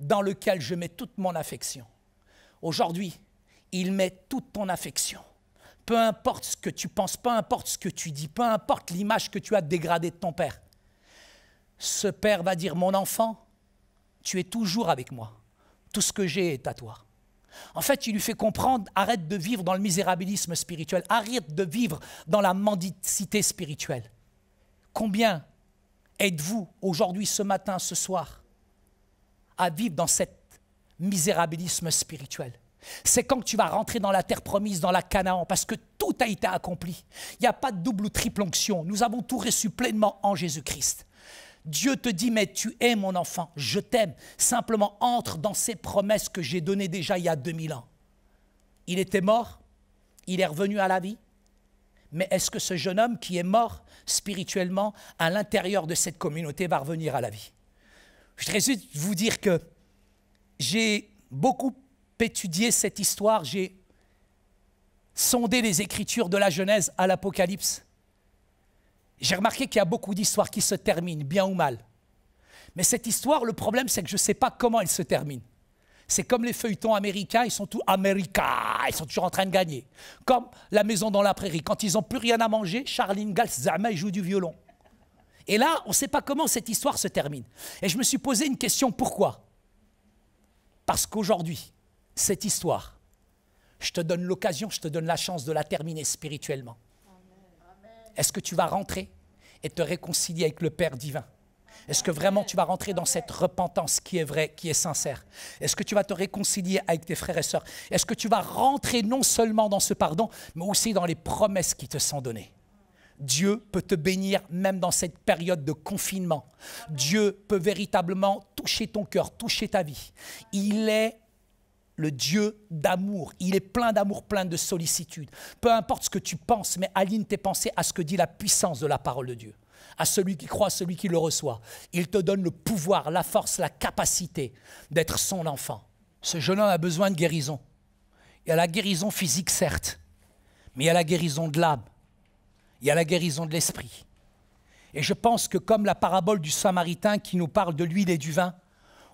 dans lequel je mets toute mon affection. Aujourd'hui, il met toute ton affection. Peu importe ce que tu penses, peu importe ce que tu dis, peu importe l'image que tu as dégradée de ton Père. Ce Père va dire, mon enfant, tu es toujours avec moi. Tout ce que j'ai est à toi. En fait, il lui fait comprendre, arrête de vivre dans le misérabilisme spirituel, arrête de vivre dans la mendicité spirituelle. Combien êtes-vous aujourd'hui, ce matin, ce soir, à vivre dans cet misérabilisme spirituel? C'est quand tu vas rentrer dans la terre promise, dans la Canaan, parce que tout a été accompli. Il n'y a pas de double ou triple onction. Nous avons tout reçu pleinement en Jésus-Christ. Dieu te dit, mais tu es mon enfant, je t'aime. Simplement entre dans ces promesses que j'ai données déjà il y a 2000 ans. Il était mort, il est revenu à la vie. Mais est-ce que ce jeune homme qui est mort spirituellement à l'intérieur de cette communauté va revenir à la vie? Je voudrais juste vous dire que j'ai beaucoup étudié cette histoire, j'ai sondé les Écritures de la Genèse à l'Apocalypse. J'ai remarqué qu'il y a beaucoup d'histoires qui se terminent, bien ou mal. Mais cette histoire, le problème, c'est que je ne sais pas comment elle se termine. C'est comme les feuilletons américains, ils sont tous Américains, ils sont toujours en train de gagner. Comme La Maison dans la Prairie, quand ils n'ont plus rien à manger, Charline Gals Zama, il joue du violon. Et là, on ne sait pas comment cette histoire se termine. Et je me suis posé une question, pourquoi? Parce qu'aujourd'hui, cette histoire, je te donne l'occasion, je te donne la chance de la terminer spirituellement. Est-ce que tu vas rentrer et te réconcilier avec le Père divin? Est-ce que vraiment tu vas rentrer dans cette repentance qui est vraie, qui est sincère? Est-ce que tu vas te réconcilier avec tes frères et sœurs? Est-ce que tu vas rentrer non seulement dans ce pardon, mais aussi dans les promesses qui te sont données? Dieu peut te bénir même dans cette période de confinement. Dieu peut véritablement toucher ton cœur, toucher ta vie. Il est le Dieu d'amour. Il est plein d'amour, plein de sollicitude. Peu importe ce que tu penses, mais aligne tes pensées à ce que dit la puissance de la parole de Dieu. À celui qui croit, à celui qui le reçoit. Il te donne le pouvoir, la force, la capacité d'être son enfant. Ce jeune homme a besoin de guérison. Il y a la guérison physique, certes, mais il y a la guérison de l'âme. Il y a la guérison de l'esprit. Et je pense que comme la parabole du Samaritain qui nous parle de l'huile et du vin,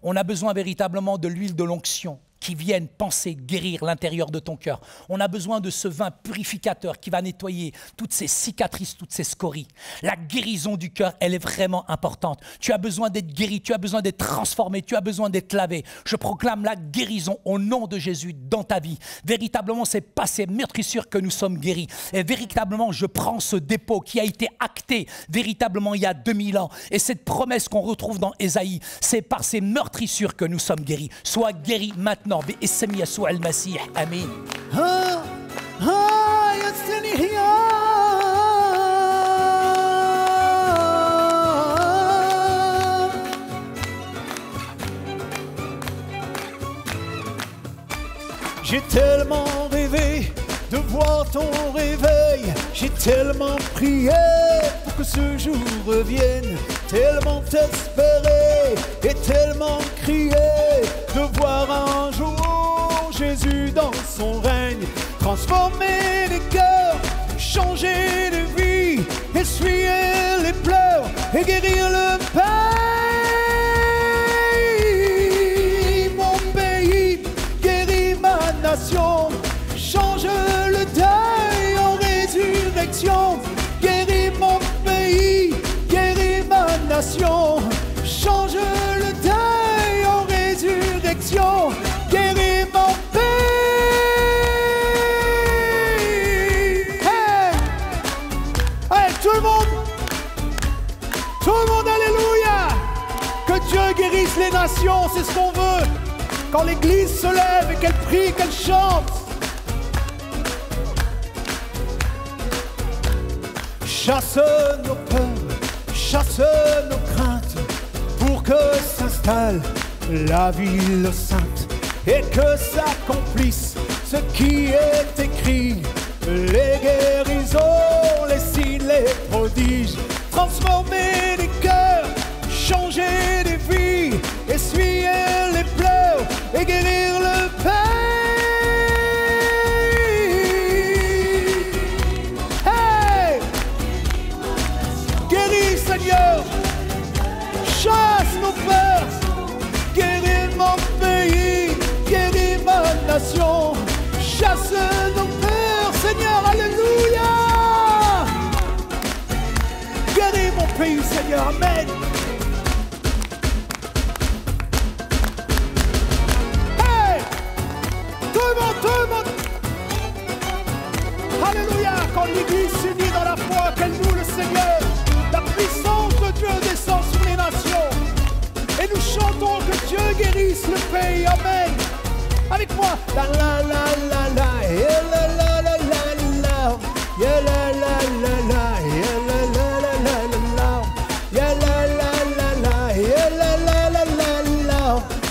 on a besoin véritablement de l'huile de l'onction qui viennent penser, guérir l'intérieur de ton cœur. On a besoin de ce vin purificateur qui va nettoyer toutes ces cicatrices, toutes ces scories. La guérison du cœur, elle est vraiment importante. Tu as besoin d'être guéri, tu as besoin d'être transformé, tu as besoin d'être lavé. Je proclame la guérison au nom de Jésus dans ta vie. Véritablement, c'est pas ces meurtrissures que nous sommes guéris. Et véritablement, je prends ce dépôt qui a été acté véritablement il y a 2000 ans. Et cette promesse qu'on retrouve dans Ésaïe, c'est par ces meurtrissures que nous sommes guéris. Sois guéri maintenant. باسم يسوع المسيح آمين. J'ai tellement rêvé de voir ton réveil. J'ai tellement prié pour que ce jour revienne. Tellement espéré et tellement crié de voir un jour Jésus dans son règne. Transformer les cœurs, changer de vie, essuyer les pleurs et guérir le pays. Mon pays guérit ma nation, change le deuil en résurrection. Guéris mon pays, guéris ma nation, change le deuil en résurrection. Guéris mon pays. Hey, hey, tout le monde, alléluia. Que Dieu guérisse les nations, c'est ce qu'on veut. Quand l'église se lève et qu'elle prie, qu'elle chante. Chasse nos peurs, chasse nos craintes, pour que s'installe la ville sainte et que s'accomplisse ce qui est écrit. Les guérisons, les signes, les prodiges, transformer les cœurs, changer les vies, essuyer les pleurs et guérir le pays. Seigneur, chasse nos peurs, guéris mon pays, guéris ma nation, chasse nos peurs, Seigneur, alléluia. Guéris mon pays, Seigneur, amen. Hey, tout le monde, alléluia, quand l'église s'unit dans la foi, qu'elle loue le Seigneur. La puissance de Dieu descend sur les nations. Et nous chantons que Dieu guérisse le pays. Amen. Avec moi, La la la la la, yeah la la la la la, yeah la la la la, yeah la la la la la, yeah la la la la, yeah la la la la la,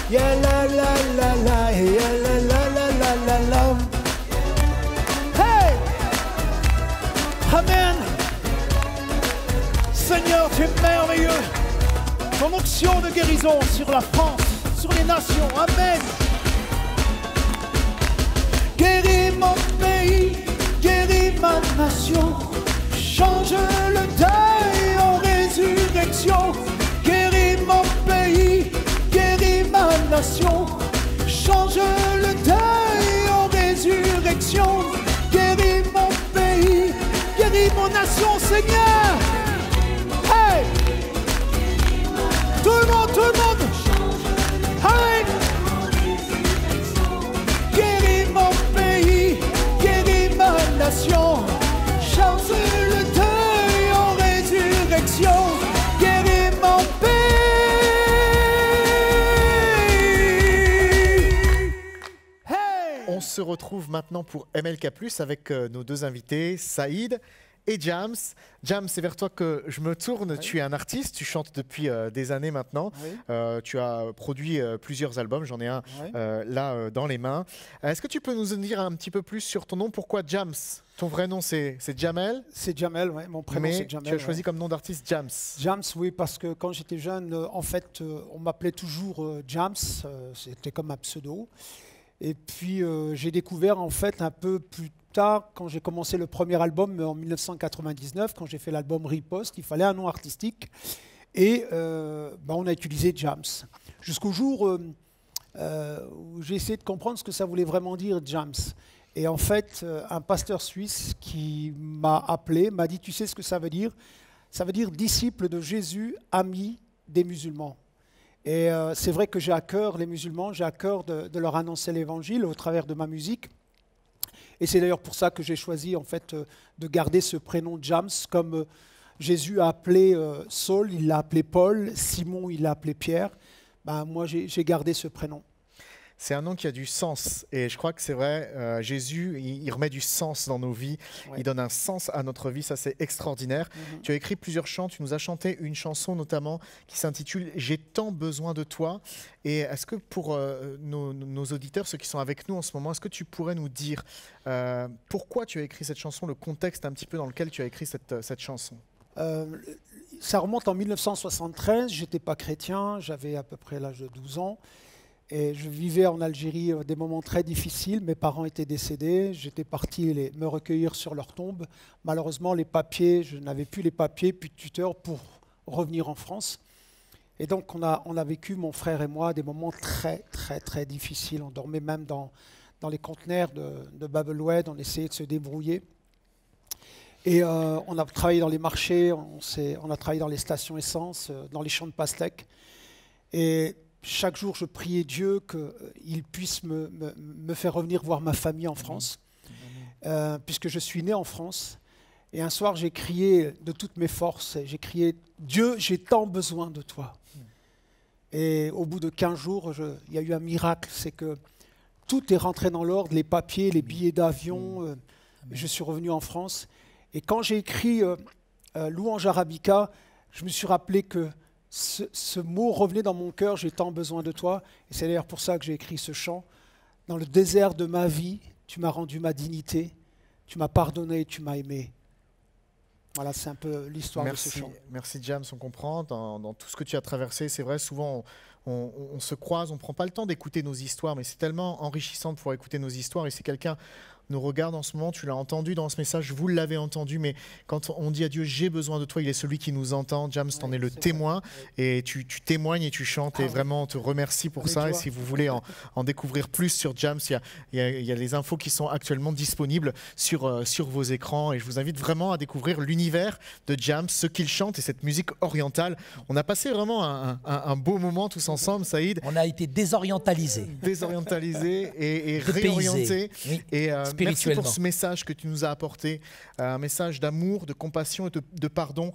yeah la la la la, yeah la la la la la. Hey! Amen. Seigneur, tu es merveilleux. Ton onction de guérison sur la France, sur les nations. Amen. Guéris mon pays, guéris ma nation. Change le deuil en résurrection. Guéris mon pays, guéris ma nation. Change le deuil en résurrection. Guéris mon pays, guéris mon nation, Seigneur. Hey! Tout le monde, tout le monde. Hey! Guéris mon pays, guéris ma nation. Change le deuil en résurrection. Guéris mon pays. Hey! On se retrouve maintenant pour MLK+, avec nos deux invités, Saïd et Jams. Jams, c'est vers toi que je me tourne. Oui. Tu es un artiste, tu chantes depuis des années maintenant. Oui. Tu as produit plusieurs albums, j'en ai un oui. Là dans les mains. Est-ce que tu peux nous en dire un petit peu plus sur ton nom? Pourquoi Jams? Ton vrai nom c'est Jamel? C'est Jamel, oui. Mon prénom c'est Jamel. Tu as choisi comme nom d'artiste Jams? Jams, oui, parce que quand j'étais jeune, en fait, on m'appelait toujours Jams. C'était comme un pseudo. Et puis j'ai découvert en fait un peu plus tard, quand j'ai commencé le premier album en 1999, quand j'ai fait l'album Riposte, il fallait un nom artistique. Et on a utilisé Jams. Jusqu'au jour où j'ai essayé de comprendre ce que ça voulait vraiment dire Jams. Et en fait, un pasteur suisse qui m'a appelé, m'a dit, tu sais ce que ça veut dire? Ça veut dire disciple de Jésus, ami des musulmans. Et c'est vrai que j'ai à cœur les musulmans, j'ai à cœur de leur annoncer l'évangile au travers de ma musique. Et c'est d'ailleurs pour ça que j'ai choisi en fait de garder ce prénom Jams, comme Jésus a appelé Saul, il l'a appelé Paul, Simon, il l'a appelé Pierre. Ben, moi, j'ai gardé ce prénom. C'est un nom qui a du sens et je crois que c'est vrai, Jésus, il remet du sens dans nos vies, ouais. Il donne un sens à notre vie, ça c'est extraordinaire. Tu as écrit plusieurs chants, tu nous as chanté une chanson notamment qui s'intitule « J'ai tant besoin de toi ». Et est-ce que pour nos auditeurs, ceux qui sont avec nous en ce moment, est-ce que tu pourrais nous dire pourquoi tu as écrit cette chanson, le contexte un petit peu dans lequel tu as écrit cette chanson? Ça remonte en 1973, je n'étais pas chrétien, j'avais à peu près l'âge de 12 ans. Et je vivais en Algérie des moments très difficiles. Mes parents étaient décédés. J'étais parti me recueillir sur leur tombe. Malheureusement, les papiers, je n'avais plus les papiers, plus de tuteur pour revenir en France. Et donc, on a vécu, mon frère et moi, des moments très, très, très difficiles. On dormait même dans les conteneurs de Bab el-Oued. On essayait de se débrouiller. Et on a travaillé dans les marchés, on a travaillé dans les stations essence, dans les champs de pastèques. Et chaque jour, je priais Dieu qu'il puisse me faire revenir voir ma famille en France, puisque je suis né en France. Et un soir, j'ai crié de toutes mes forces, j'ai crié « Dieu, j'ai tant besoin de toi ». Et au bout de 15 jours, il y a eu un miracle, c'est que tout est rentré dans l'ordre, les papiers, les billets d'avion, je suis revenu en France. Et quand j'ai écrit Louange Arabica, je me suis rappelé que ce mot revenait dans mon cœur, j'ai tant besoin de toi. Et c'est d'ailleurs pour ça que j'ai écrit ce chant. Dans le désert de ma vie, tu m'as rendu ma dignité, tu m'as pardonné et tu m'as aimé. Voilà, c'est un peu l'histoire de ce chant. Merci James, on comprend. Dans tout ce que tu as traversé, c'est vrai, souvent on se croise, on ne prend pas le temps d'écouter nos histoires, mais c'est tellement enrichissant de pouvoir écouter nos histoires. Et si quelqu'un nous regarde en ce moment, tu l'as entendu dans ce message, vous l'avez entendu, mais quand on dit à Dieu, j'ai besoin de toi, il est celui qui nous entend. James, t'en es le témoin, et tu témoignes et tu chantes, et vraiment on te remercie pour ça. Et si vous voulez en découvrir plus sur James, il y a les infos qui sont actuellement disponibles sur vos écrans, et je vous invite vraiment à découvrir l'univers de James, ce qu'il chante et cette musique orientale. On a passé vraiment un beau moment tous ensemble, Saïd. On a été désorientalisés. Désorientalisés et réorientés. Oui. Et merci pour ce message que tu nous as apporté, un message d'amour, de compassion et de pardon.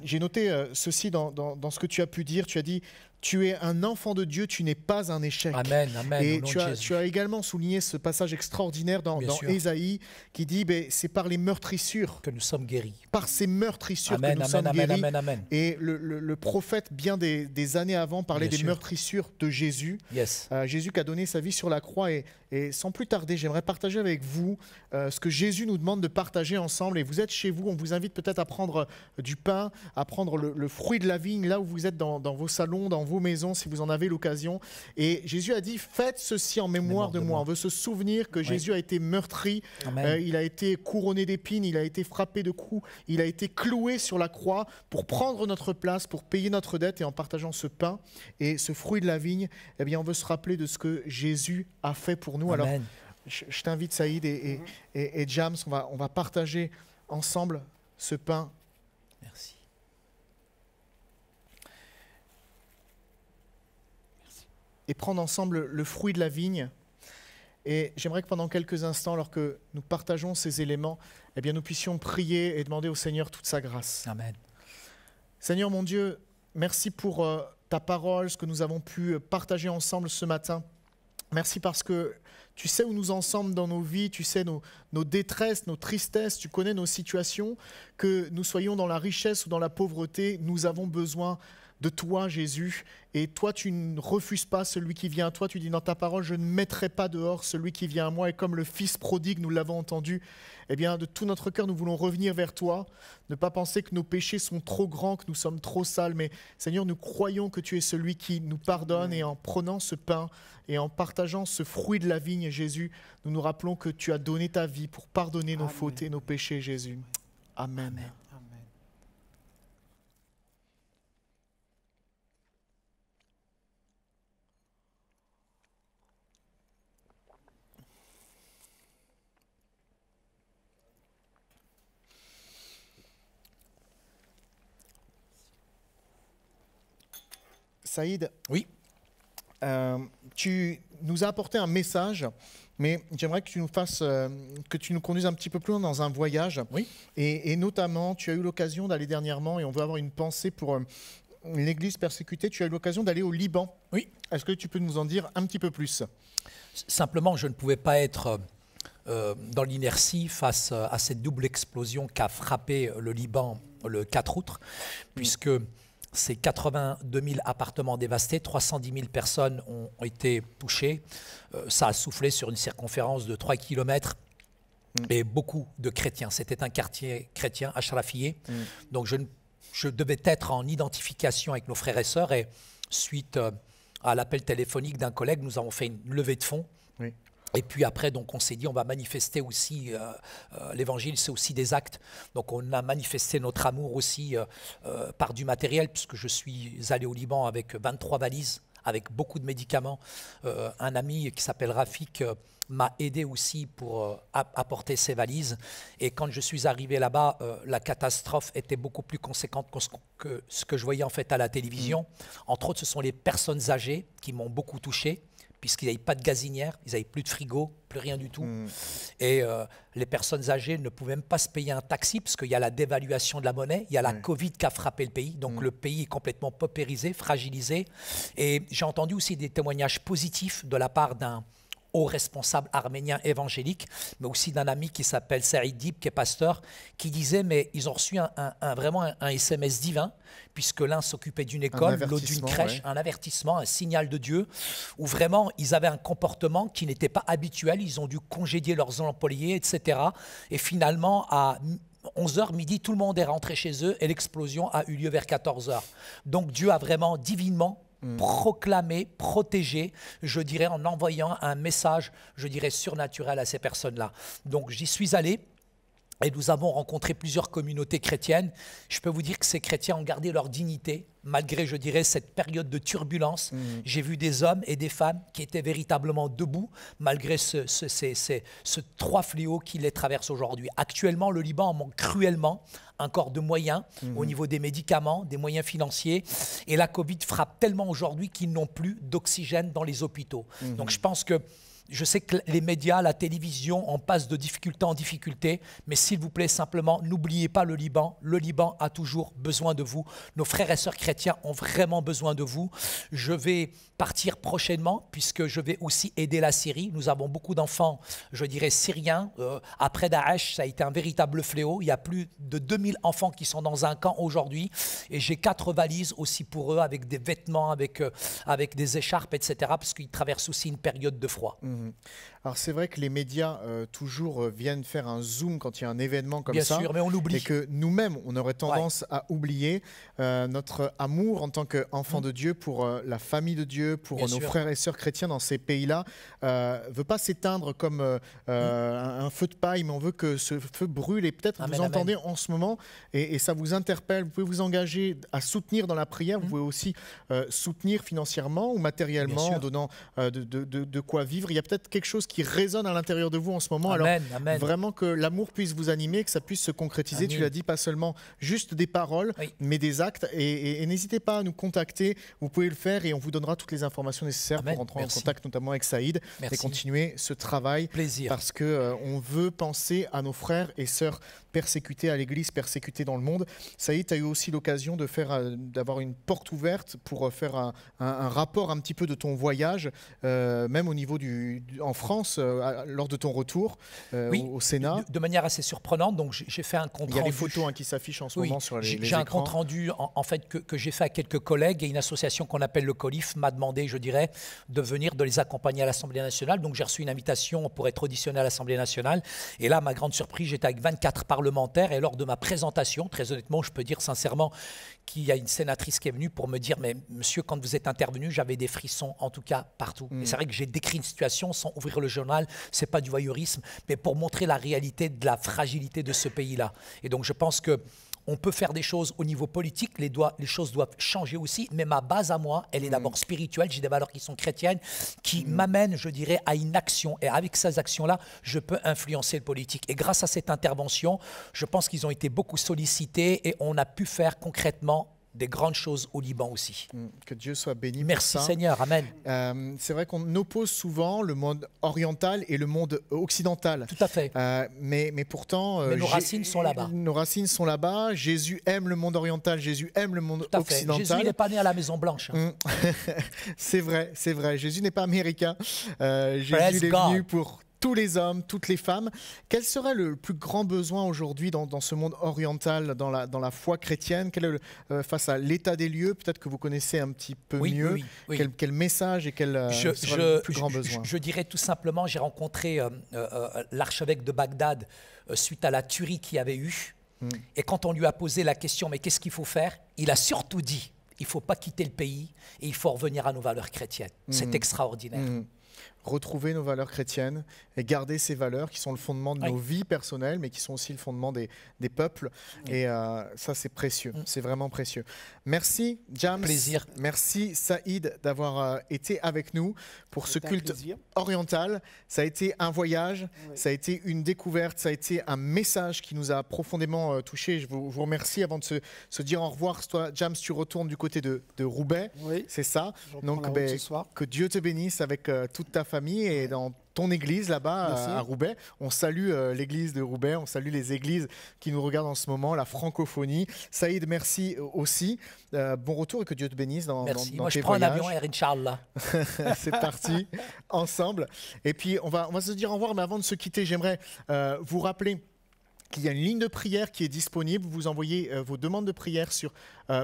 J'ai noté ceci dans ce que tu as pu dire. Tu as dit, Tu es un enfant de Dieu, tu n'es pas un échec. Amen, amen. Et au nom tu de as, Jésus. tu as également souligné ce passage extraordinaire dans Bien sûr. Ésaïe qui dit c'est par les meurtrissures, Que nous sommes guéris. par ces meurtrissures Amen, que nous amen, sommes amen, guéris. amen, amen. Et le prophète, bien des années avant, parlait Bien des sûr. meurtrissures de Jésus. Yes. Jésus qui a donné sa vie sur la croix. Et sans plus tarder, j'aimerais partager avec vous ce que Jésus nous demande de partager ensemble. Et vous êtes chez vous, on vous invite peut-être à prendre du pain, à prendre le fruit de la vigne, là où vous êtes dans vos salons, dans vos maisons, si vous en avez l'occasion. Et Jésus a dit, faites ceci en mémoire de moi. On veut se souvenir que Jésus a été meurtri, il a été couronné d'épines, il a été frappé de coups, il a été cloué sur la croix pour prendre notre place, pour payer notre dette. Et en partageant ce pain et ce fruit de la vigne, eh bien, on veut se rappeler de ce que Jésus a fait pour nous. Amen. Alors, je t'invite, Saïd et James, on va partager ensemble ce pain. Merci. Et prendre ensemble le fruit de la vigne. Et j'aimerais que pendant quelques instants, alors que nous partageons ces éléments, eh bien, nous puissions prier et demander au Seigneur toute sa grâce. Amen. Seigneur mon Dieu, merci pour ta parole, ce que nous avons pu partager ensemble ce matin. Merci parce que tu sais où nous en sommes dans nos vies, tu sais nos détresses, nos tristesses, tu connais nos situations, que nous soyons dans la richesse ou dans la pauvreté, nous avons besoin de toi, Jésus. Et toi, tu ne refuses pas celui qui vient à toi. Tu dis dans ta parole, je ne mettrai pas dehors celui qui vient à moi. Et comme le fils prodigue, nous l'avons entendu, eh bien, de tout notre cœur, nous voulons revenir vers toi. Ne pas penser que nos péchés sont trop grands, que nous sommes trop sales. Mais Seigneur, nous croyons que tu es celui qui nous pardonne. Et en prenant ce pain et en partageant ce fruit de la vigne, Jésus, nous nous rappelons que tu as donné ta vie pour pardonner nos fautes et nos péchés, Jésus. Amen. Amen. Saïd, oui. Tu nous as apporté un message, mais j'aimerais que tu nous fasses, que tu nous conduises un petit peu plus loin dans un voyage. Oui. Et notamment, tu as eu l'occasion d'aller dernièrement, et on veut avoir une pensée pour l'Église persécutée. Tu as eu l'occasion d'aller au Liban. Oui. Est-ce que tu peux nous en dire un petit peu plus? Simplement, je ne pouvais pas être dans l'inertie face à cette double explosion qu'a frappé le Liban le 4 août, puisque c'est 82 000 appartements dévastés, 310 000 personnes ont été touchées. Ça a soufflé sur une circonférence de 3 km et beaucoup de chrétiens. C'était un quartier chrétien, Ashrafiyé. Donc je devais être en identification avec nos frères et sœurs et suite à l'appel téléphonique d'un collègue, nous avons fait une levée de fonds. Oui. Et puis après, donc, on s'est dit, on va manifester aussi, l'évangile, c'est aussi des actes. Donc on a manifesté notre amour aussi par du matériel, puisque je suis allé au Liban avec 23 valises, avec beaucoup de médicaments. Un ami qui s'appelle Rafik m'a aidé aussi pour apporter ces valises. Et quand je suis arrivé là-bas, la catastrophe était beaucoup plus conséquente que ce que je voyais en fait à la télévision. Entre autres, ce sont les personnes âgées qui m'ont beaucoup touché, puisqu'ils n'avaient pas de gazinière, ils n'avaient plus de frigo, plus rien du tout. Et les personnes âgées ne pouvaient même pas se payer un taxi, parce qu'il y a la dévaluation de la monnaie, il y a la Covid qui a frappé le pays, donc le pays est complètement paupérisé, fragilisé. Et j'ai entendu aussi des témoignages positifs de la part d'un haut responsable arménien évangélique, mais aussi d'un ami qui s'appelle Saïd Dib, qui est pasteur, qui disait, mais ils ont reçu vraiment un SMS divin, puisque l'un s'occupait d'une école, l'autre d'une crèche, un avertissement, un signal de Dieu, où vraiment ils avaient un comportement qui n'était pas habituel, ils ont dû congédier leurs employés, etc. Et finalement, à 11h midi, tout le monde est rentré chez eux et l'explosion a eu lieu vers 14h. Donc Dieu a vraiment divinement proclamé, protégé, je dirais, en envoyant un message, je dirais, surnaturel à ces personnes-là. Donc j'y suis allé. Et nous avons rencontré plusieurs communautés chrétiennes. Je peux vous dire que ces chrétiens ont gardé leur dignité, malgré, je dirais, cette période de turbulence. J'ai vu des hommes et des femmes qui étaient véritablement debout, malgré ce trois fléaux qui les traversent aujourd'hui. Actuellement, le Liban en manque cruellement encore de moyens au niveau des médicaments, des moyens financiers. Et la Covid frappe tellement aujourd'hui qu'ils n'ont plus d'oxygène dans les hôpitaux. Donc je pense que Je sais que les médias, la télévision, on passe de difficulté en difficulté, mais s'il vous plaît, simplement, n'oubliez pas le Liban. Le Liban a toujours besoin de vous. Nos frères et sœurs chrétiens ont vraiment besoin de vous. Je vais partir prochainement, puisque je vais aussi aider la Syrie. Nous avons beaucoup d'enfants, je dirais, syriens. Après Daesh, ça a été un véritable fléau. Il y a plus de 2000 enfants qui sont dans un camp aujourd'hui. Et j'ai 4 valises aussi pour eux, avec des vêtements, avec des écharpes, etc., parce qu'ils traversent aussi une période de froid. Alors c'est vrai que les médias toujours viennent faire un zoom quand il y a un événement comme ça. Bien sûr, mais on oublie. Et que nous-mêmes, on aurait tendance à oublier notre amour en tant qu'enfant de Dieu pour la famille de Dieu, pour nos frères et sœurs chrétiens dans ces pays-là. Veut pas s'éteindre comme un feu de paille, mais on veut que ce feu brûle. Et peut-être vous entendez en ce moment et ça vous interpelle. Vous pouvez vous engager à soutenir dans la prière. Vous pouvez aussi soutenir financièrement ou matériellement en donnant de quoi vivre. Il y a peut-être quelque chose qui résonne à l'intérieur de vous en ce moment. Amen, alors amen. Vraiment que l'amour puisse vous animer, que ça puisse se concrétiser. Tu l'as dit, pas seulement juste des paroles, mais des actes. Et n'hésitez pas à nous contacter. Vous pouvez le faire et on vous donnera toutes les informations nécessaires pour rentrer en contact notamment avec Saïd et continuer ce travail. Plaisir. Parce que on veut penser à nos frères et sœurs persécutés, à l'Église persécutée dans le monde. Saïd, tu as eu aussi l'occasion d'avoir une porte ouverte pour faire un rapport un petit peu de ton voyage, même au niveau en France, lors de ton retour au Sénat. De manière assez surprenante. Donc j'ai fait un compte rendu. Il y a les photos qui s'affichent en ce moment sur les écrans. J'ai un compte rendu en fait que j'ai fait à quelques collègues et une association qu'on appelle le COLIF m'a demandé, je dirais, de venir, de les accompagner à l'Assemblée nationale. Donc j'ai reçu une invitation pour être auditionné à l'Assemblée nationale. Et là, ma grande surprise, j'étais avec 24 parlementaires et lors de ma présentation, très honnêtement, je peux dire sincèrement qu'il y a une sénatrice qui est venue pour me dire « Mais monsieur, quand vous êtes intervenu, j'avais des frissons, en tout cas partout. Et c'est vrai que j'ai décrit une situation sans ouvrir le journal, c'est pas du voyeurisme, mais pour montrer la réalité de la fragilité de ce pays-là. Et donc je pense que on peut faire des choses au niveau politique, les choses doivent changer aussi, mais ma base à moi, elle est d'abord spirituelle. J'ai des valeurs qui sont chrétiennes, qui m'amènent, je dirais, à une action. Et avec ces actions-là, je peux influencer le politique. Et grâce à cette intervention, je pense qu'ils ont été beaucoup sollicités et on a pu faire concrètement des grandes choses au Liban aussi. Que Dieu soit béni. Merci pour ça. Seigneur, amen. C'est vrai qu'on oppose souvent le monde oriental et le monde occidental. Tout à fait. Mais pourtant... mais nos racines sont là-bas. Nos racines sont là-bas. Jésus aime le monde oriental, Jésus aime le monde occidental. Jésus n'est pas né à la Maison Blanche. C'est vrai, c'est vrai. Jésus n'est pas américain. Jésus est venu pour tous les hommes, toutes les femmes. Quel serait le plus grand besoin aujourd'hui dans ce monde oriental, dans la foi chrétienne? Quel est face à l'état des lieux? Peut-être que vous connaissez un petit peu mieux. Quel message et quel serait le plus grand besoin? Je dirais tout simplement, j'ai rencontré l'archevêque de Bagdad suite à la tuerie qu'il y avait eu. Et quand on lui a posé la question, mais qu'est-ce qu'il faut faire? Il a surtout dit, il ne faut pas quitter le pays et il faut revenir à nos valeurs chrétiennes. C'est extraordinaire. Retrouver nos valeurs chrétiennes et garder ces valeurs qui sont le fondement de nos vies personnelles, mais qui sont aussi le fondement des peuples. Et ça, c'est précieux. C'est vraiment précieux. Merci, Jams. Plaisir. Merci, Saïd, d'avoir été avec nous pour ce culte oriental. Ça a été un voyage, ça a été une découverte, ça a été un message qui nous a profondément touchés. Je vous remercie. Avant de se dire au revoir, toi, Jams, tu retournes du côté de Roubaix. Oui. C'est ça. Donc, ce soir. que Dieu te bénisse avec toute ta famille et dans ton église là-bas à Roubaix. On salue l'église de Roubaix, on salue les églises qui nous regardent en ce moment, la francophonie. Saïd, merci aussi. Bon retour et que Dieu te bénisse dans merci. Dans Moi, tes je prends voyages. un avion, Inch'Allah. C'est parti, ensemble. Et puis, on va se dire au revoir, mais avant de se quitter, j'aimerais vous rappeler qu'il y a une ligne de prière qui est disponible. Vous envoyez vos demandes de prière sur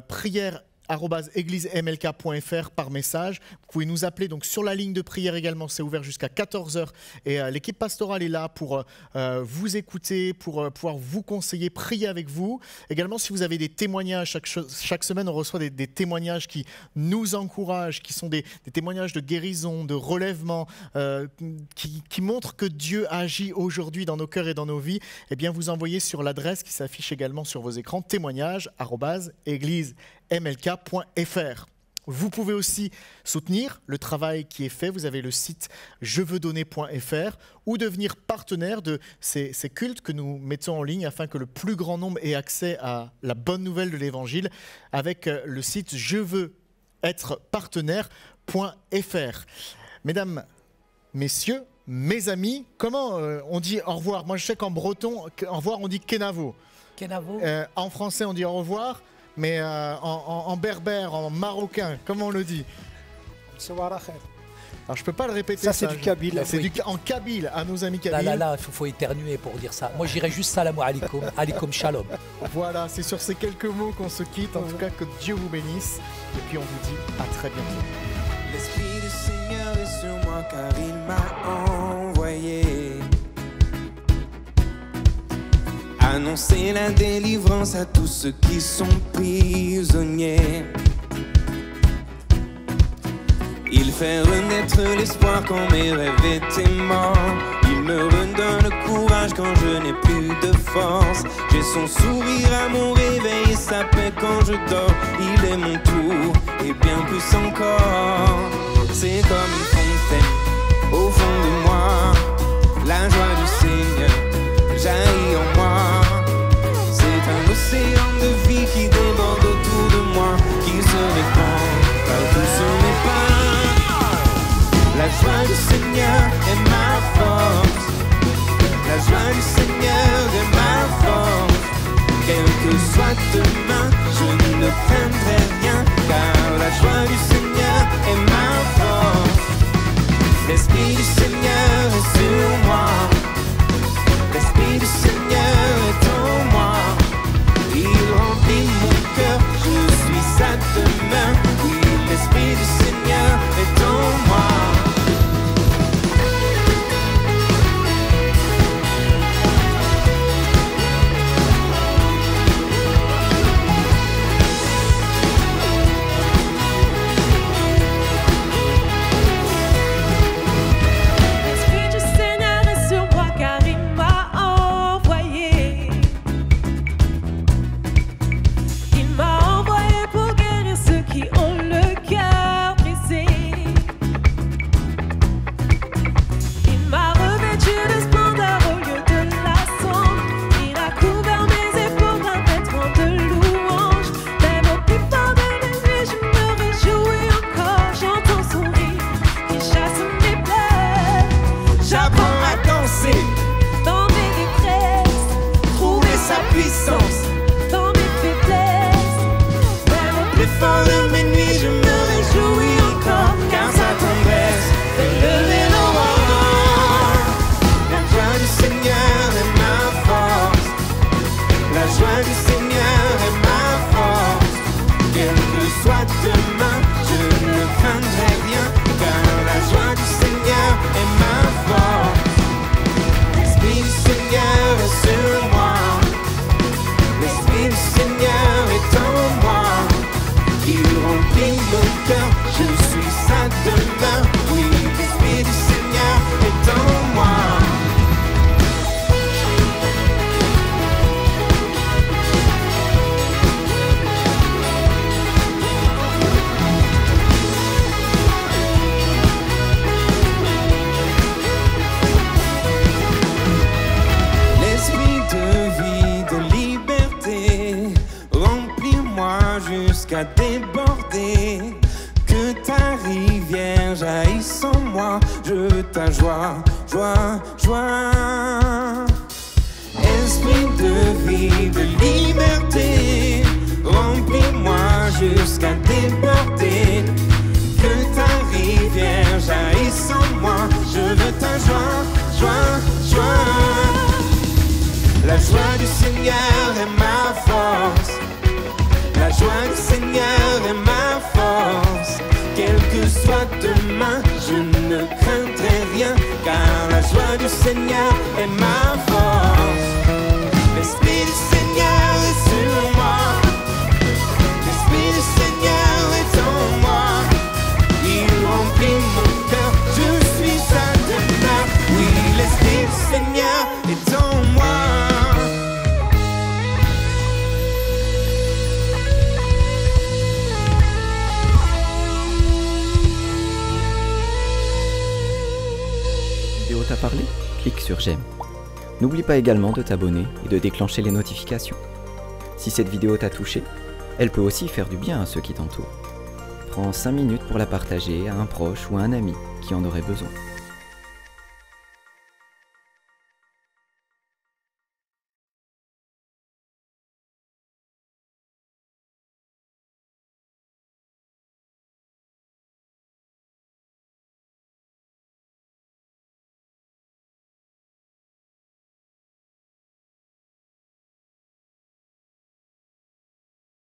prière@églisemlk.fr par message. Vous pouvez nous appeler donc sur la ligne de prière également, c'est ouvert jusqu'à 14h et l'équipe pastorale est là pour vous écouter, pour pouvoir vous conseiller, prier avec vous. Également, si vous avez des témoignages, chaque semaine on reçoit des témoignages qui nous encouragent, qui sont des témoignages de guérison, de relèvement, qui montrent que Dieu agit aujourd'hui dans nos cœurs et dans nos vies. Eh bien, vous envoyez sur l'adresse qui s'affiche également sur vos écrans, témoignage@églisemlk.fr. Vous pouvez aussi soutenir le travail qui est fait. Vous avez le site jeveudonner.fr ou devenir partenaire de ces cultes que nous mettons en ligne afin que le plus grand nombre ait accès à la bonne nouvelle de l'Évangile avec le site jeveuxêtrepartenaire.fr. Mesdames, Messieurs, mes amis. Comment on dit au revoir? Moi je sais qu'en breton, au revoir on dit kenavo. Kenavo. En français on dit au revoir, mais en berbère, en marocain, comment on le dit? Alors je peux pas le répéter. Ça c'est du kabyle. C'est en kabyle, à nos amis kabyles. Là, il faut éternuer pour dire ça. Moi j'irais juste salam alaikum, alaikum shalom. Voilà, c'est sur ces quelques mots qu'on se quitte. En tout cas, que Dieu vous bénisse. Et puis on vous dit à très bientôt. L'Esprit du Seigneur est sur moi car il m'a envoyé annoncer la délivrance à tous ceux qui sont prisonniers. Il fait renaître l'espoir quand mes rêves étaient morts. Il me redonne le courage quand je n'ai plus de force. J'ai son sourire à mon réveil et sa paix quand je dors. Il est mon tour et bien plus encore. C'est comme une fontaine au fond de moi. La joie du Seigneur jaillit en moi. C'est un océan de vie qui déborde autour de moi, qui se répand partout sur mes pas. La joie du Seigneur est ma force. La joie du Seigneur est ma force. Quel que soit demain, je ne craindrai rien, car la joie du Seigneur est ma force. L'Esprit du Seigneur est sur moi. L'Esprit du Seigneur est en moi. Il remplit mon cœur, je suis sa demeure. Oui, l'Esprit du Seigneur est en moi. Jusqu'à déborder, que ta rivière jaillisse en moi. Je veux ta joie, joie, joie. Esprit de vie, de liberté, remplis-moi jusqu'à déborder. Que ta rivière jaillisse en moi. Je veux ta joie, joie, joie. La joie du Seigneur est ma force. La joie du Seigneur est ma force. Quel que soit demain, je ne craindrai rien, car la joie du Seigneur est ma force. L'Esprit du Seigneur est sur moi. L'Esprit du Seigneur est en moi. Il remplit mon cœur, je suis sa demeure. Oui, l'Esprit du Seigneur est en moi. T'a parlé? Clique sur j'aime. N'oublie pas également de t'abonner et de déclencher les notifications. Si cette vidéo t'a touché, elle peut aussi faire du bien à ceux qui t'entourent. Prends 5 minutes pour la partager à un proche ou à un ami qui en aurait besoin.